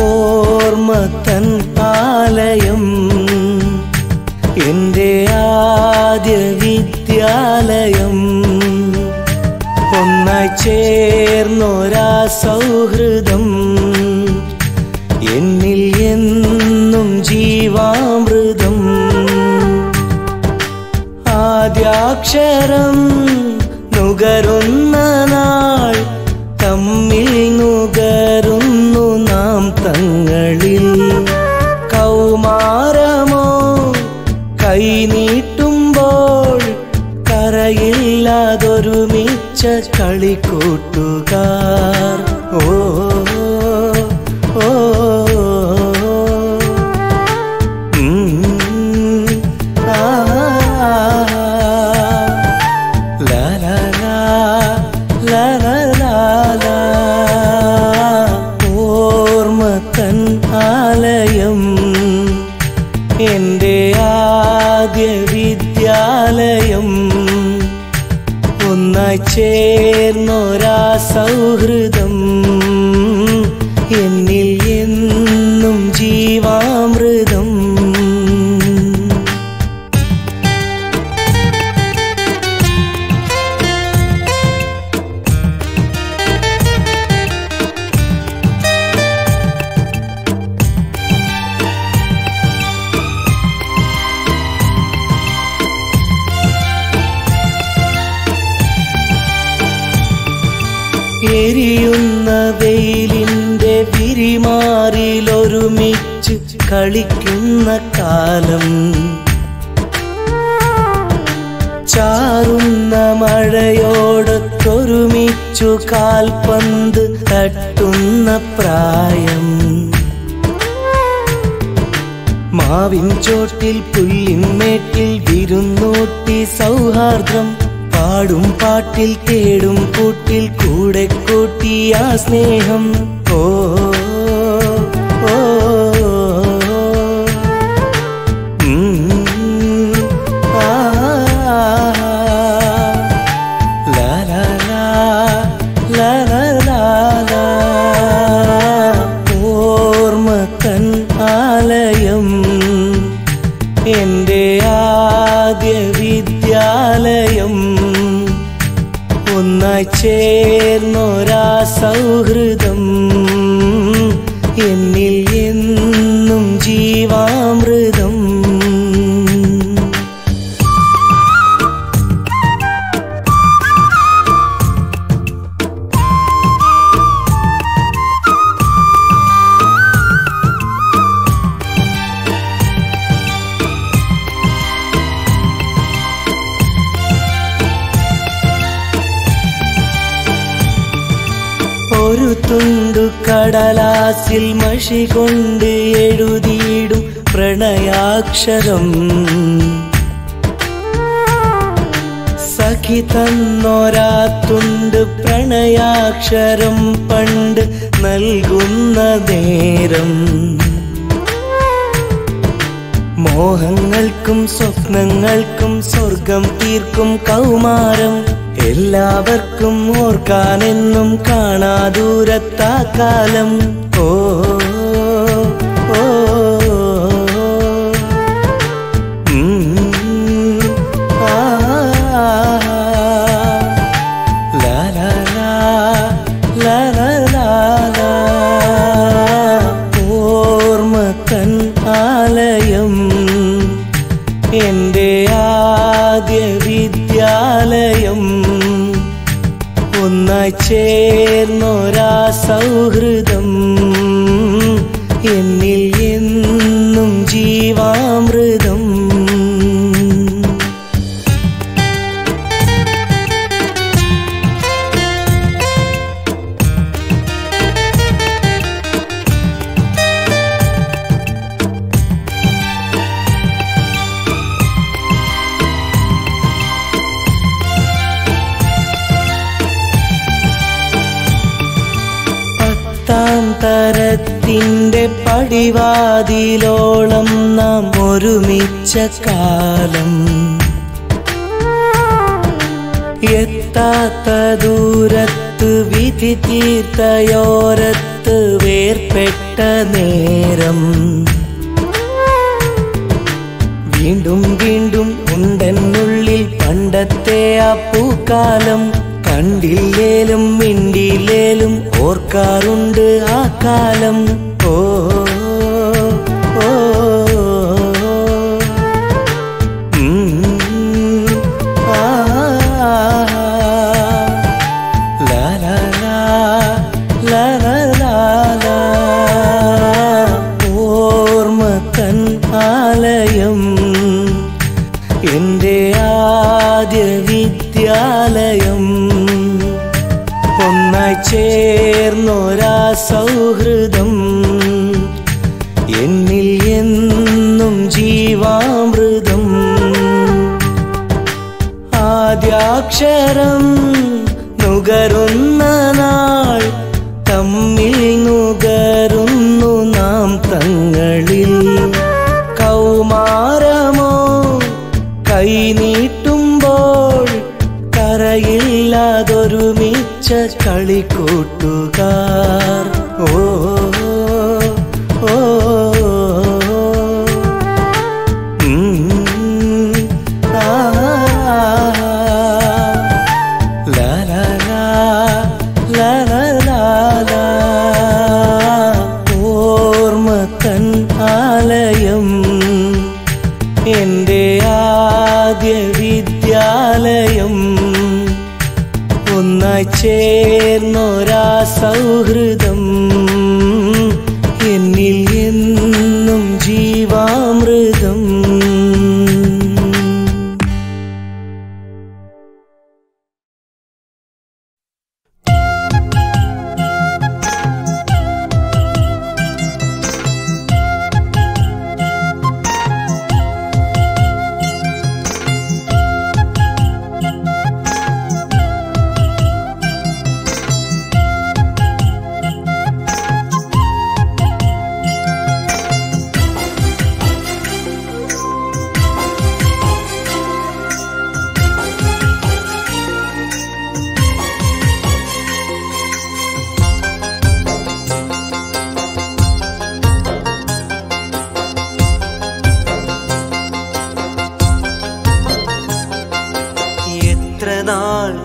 ഓർമ്മത്തൻ ആലയം എൻ്റെ ആദ്യ വിദ്യാലയം, ഒന്നായി ചേർന്നൊരാ സൗഹൃദം എന്നിൽ എന്നും ജീവാമൃതം. ആദ്യാക്ഷരം നുകരുന്ന നാൾ തമ്മിൽ നുകരുന്നു നാം തങ്ങളിൽ. കൗമാരമോ കൈനീട്ടുമ്പോൾ കരയില്ലാതൊരുമിച്ച കളിക്കൂട്ടുകാർ. ഓ ഓ ഓർമ്മത്തൻ ആലയം എൻ്റെ ആദ്യ വിദ്യാലയം, ഒന്നായി ചേർന്നൊരാ സൗഹൃദം എന്നിൽ എന്നും ജീവാമൃതം. എരിയുന്ന വെയിലിൻ്റെ വിരിമാറിലൊരുമിച്ച് കളിക്കുന്ന കാലം, ചാറുന്ന മഴയോടൊത്തൊരുമിച്ചു കാൽപന്ത് തട്ടുന്ന പ്രായം. മാവിൻ ചോട്ടിൽ പുല്ലിന്മേട്ടിൽ വിരുന്നൂട്ടി സൗഹാർദ്ദം, പാടും പാട്ടിൽ തേടും കൂട്ടിൽ കൂടെ കൂട്ടിയ സ്നേഹം. ഓ ഓ ലാ ലാ ലാ ലാ ലാ. ഓർമ്മത്തൻ ആലയം എൻ്റെ ആദ്യ വിദ്യാലയം, ഒന്നായി ചേർന്നൊരാ സൗഹൃദം എന്നിൽ എന്നും ജീവാമൃതം. ഒരു തുണ്ടു കടലാസിൽ മഷി കൊണ്ട് എഴുതിയിടും പ്രണയാക്ഷരം, ഉണ്ടാക്കി തന്നൊരാത്തുണ്ട് പ്രണയാക്ഷരം പണ്ട് നൽകുന്ന നേരം. മോഹങ്ങൾക്കും സ്വപ്നങ്ങൾക്കും സ്വർഗം തീർക്കും കൗമാരം. എല്ലാവർക്കും ഓർക്കാനെന്നും കാണാദൂരത്താ കാലം. ഓ ഓ ഓർമ്മക്കൻ ആലയം എൻ്റെ ആദ്യ വിദ്യാലയം. ഒന്നായി ചേർന്നൊരാ സൗഹൃദം എന്നിൽ എന്നും ജീവാമൃതം. തരത്തിൻ്റെ പടിവാതിലോളം നാം ഒരുമിച്ച കാലം. എത്താത്ത ദൂരത്ത് വിധി തീർത്തയോരത്ത് വേർപെട്ട നേരം. വീണ്ടും വീണ്ടും ഉണ്ടെന്നുള്ളിൽ പണ്ടത്തെ ആ പൂക്കാലം. കണ്ടില്ലേലും മിണ്ടില്ലേലും ഓർക്കാറുണ്ട് ആ കാലം. ഓ ഓ ആ ലാ ലാ ലാ ലാ ലാ. ഓർമ്മക്കൻ ആലയം എൻ്റെ ആദ്യ വിദ്യാലയം. ഒന്നായി ചേർന്നൊരാ സൗഹൃദം എന്നിൽ എന്നും ജീവാമൃതം. ആദ്യാക്ഷരം നുകരുന്ന നാൾ തമ്മിൽ നുകരുന്നു നാം തങ്ങളിൽ. കൗമാരമോ കൈനീട്ടുമ്പോൾ കരയില്ലാതൊരുമിച്ച കളിക്കൂട്ടുകാർ. ഓ ഓ ആ ലാ ലാ ലാ ലാ ലാ. ഓർമ്മക്കൻ ആലയം എൻ്റെ ആദ്യ വിദ്യാലയം. ഒന്നായി ചേർന്നൊരാ സൗഹൃദം എന്നിൽ എന്നും ജീവാമൃതം.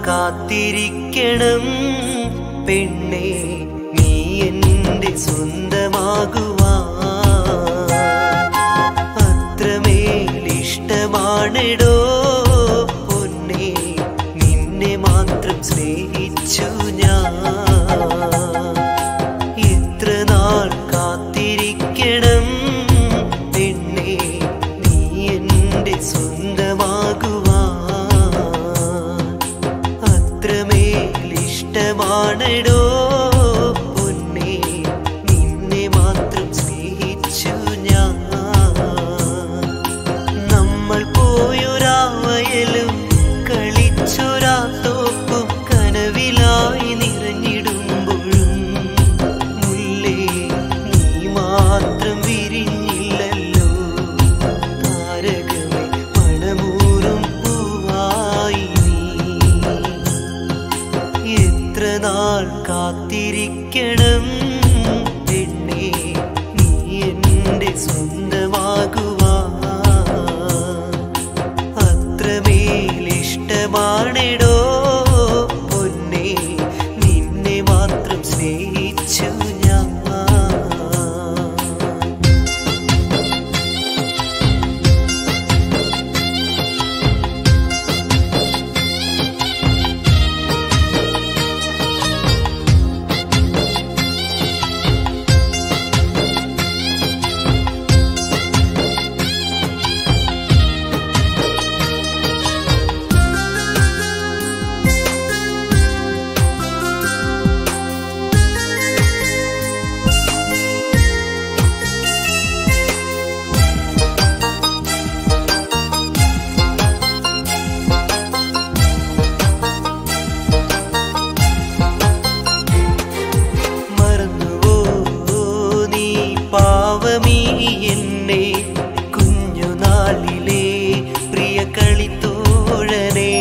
കാത്തിരിക്കണം പെണ്ണേ നീ എൻ്റെ സ്വന്തമാകുവാൻ. അത്രമേൽ ഇഷ്ടമാണെടോ പൊന്നേ നിന്നെ മാത്രം സ്നേഹിച്ചു ഞാൻ. എത്ര നാൾ കാത്തിരിക്കണം പെണ്ണേ നീ എൻ്റെ സ്വന്തമാകുവാൻ. ഇഷ്ടമാണെടോ പൊന്നേ നിന്നെ മാത്രം സ്നേഹിച്ചു ഞാൻ. നമ്മൾ പോയൊരാവയലും കളിച്ചൊരു കാത്തിരിക്കണം പെണ്ണേ നീ എൻ്റെ സ്വന്തമാകുവാൻ അത്രമേലിഷ്ടമാണെടോ പൊന്നേ നിന്നെ മാത്രം സ്നേഹിച്ചു ഞാൻ പാവമീ എന്നെ കുഞ്ഞുനാളിലെ പ്രിയ കളിത്തോഴനെ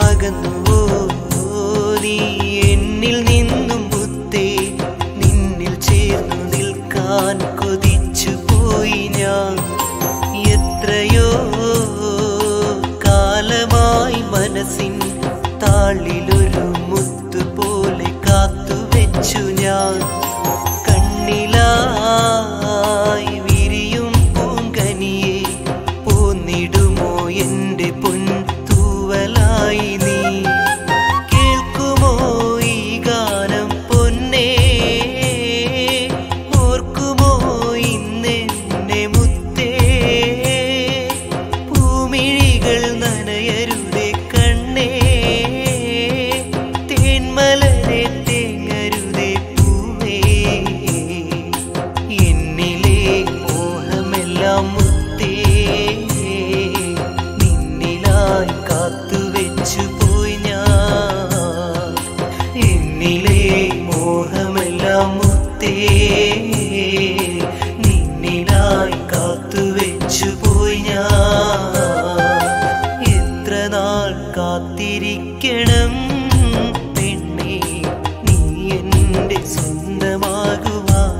അകന്നുവോ നീ എന്നിൽ നിന്നും മുത്തേ നിന്നിൽ ചേർന്നു നിൽക്കാൻ കൊതിച്ചു പോയി ഞാൻ എത്രയോ കാലമായി മനസ്സിൻ താളിലൊരു മുത്തുപോലെ കാത്തുവെച്ചു ഞാൻ കണ്ണിലായി വിരിയും പൂങ്കനിയെ പോന്നിടുമോ എൻ്റെ പൊൻതൂവലായി നീ കേൾക്കുമോ ഈ ഗാനം പൊന്നേ ഓർക്കുമോ ഇന്നെന്നെ മുത്തേ പൂമിഴികൾ നനയരുതേ കണ്ണേ തേന്മലരെ തേങ്ങരുതേ എന്നിലെ മോഹമെല്ലാം മുത്തേ നിന്നിലായി കാത്തുവെച്ചു പോയി ഞാൻ എന്നിലെ മോഹമെല്ലാം മുത്തേ നിന്നിലായി കാത്തുവെച്ചു പോയി ഞാൻ എത്ര നാൾ കാത്തിരിക്കണം പെണ്ണേ നീ എൻ്റെ സ്വന്തമാകുവാൻ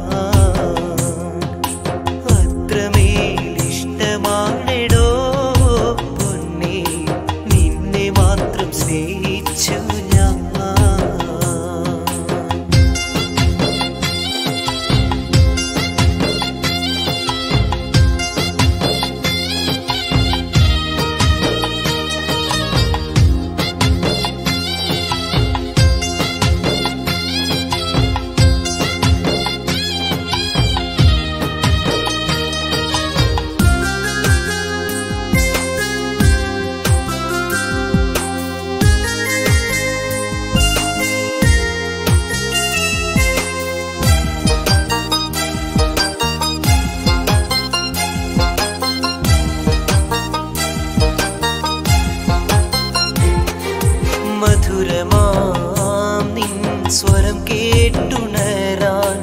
അത്രമേലിഷ്ടമാണെടോ പൊന്നേ നിന്നെ മാത്രം സ്നേഹിച്ചു ഞാൻ മധുരമാം നിൻ സ്വരം കേട്ടുണരാൻ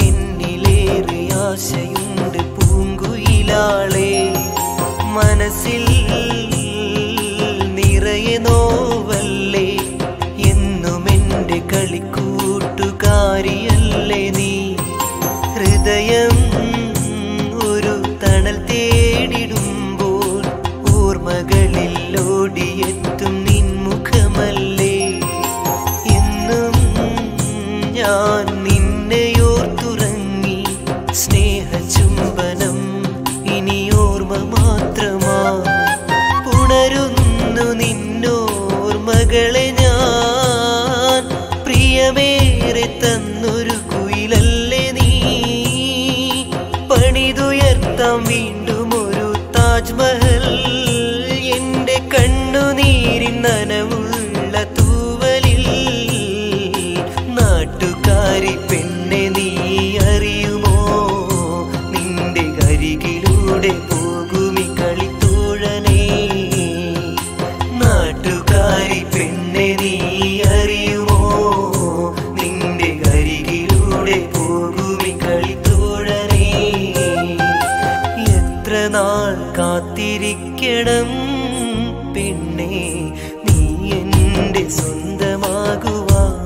എന്നിലേറെ ആശയുണ്ട് പൂങ്കുയിലാളെ മനസ്സിൽ നിറയെ നോവല്ലേ എന്നും എൻ്റെ കളിക്കൂട്ടുകാരിയല്ലേ നീ ഹൃദയം ഒരു തണൽ തേടിടുമ്പോൾ ഓർമ്മകളിൽ ഓടിയെത്തും നിൻമുഖമല്ലേ എന്നും ഞാൻ നിന്നെയോർത്തുറങ്ങി സ്നേഹചുംബനം ഇനി ഓർമ്മ മാത്രമാ പുണരുന്നു നിന്നോർമ്മകളെ ഞാൻ പ്രിയമേറെ തന്നൊരു കുയിലല്ലേ നീ പണിതുയർത്താം വീണ്ടും ഒരു താജ്മഹൽ എൻ്റെ കണ്ണുനീരിൻ നനവുള്ള തൂവലിൽ നാട്ടുകാരി പെണ്ണെ നീ അറിയുമോ നിന്റെ അരികിലൂടെ പോകുമി കളിത്തോഴനെ നാട്ടുകാരി പെണ്ണെ നീ അറിയുമോ നിന്റെ അരികിലൂടെ പോകുമി കളിത്തോഴനെ എത്ര നാൾ കാത്തിരിക്കണം പെണ്ണേ നീ എൻ്റെ സ്വന്തമാകുവാൻ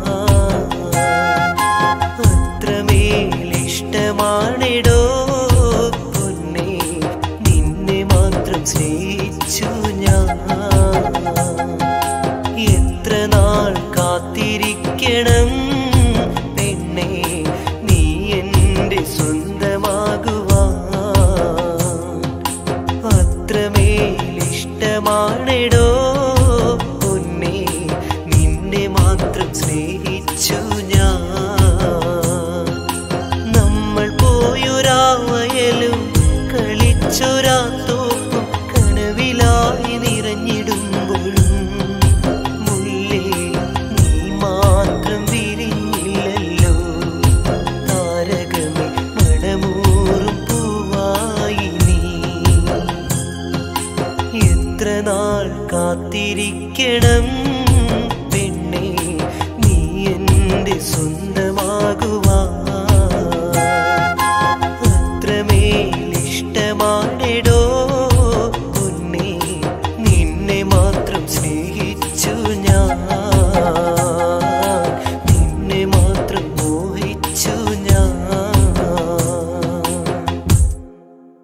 വേണം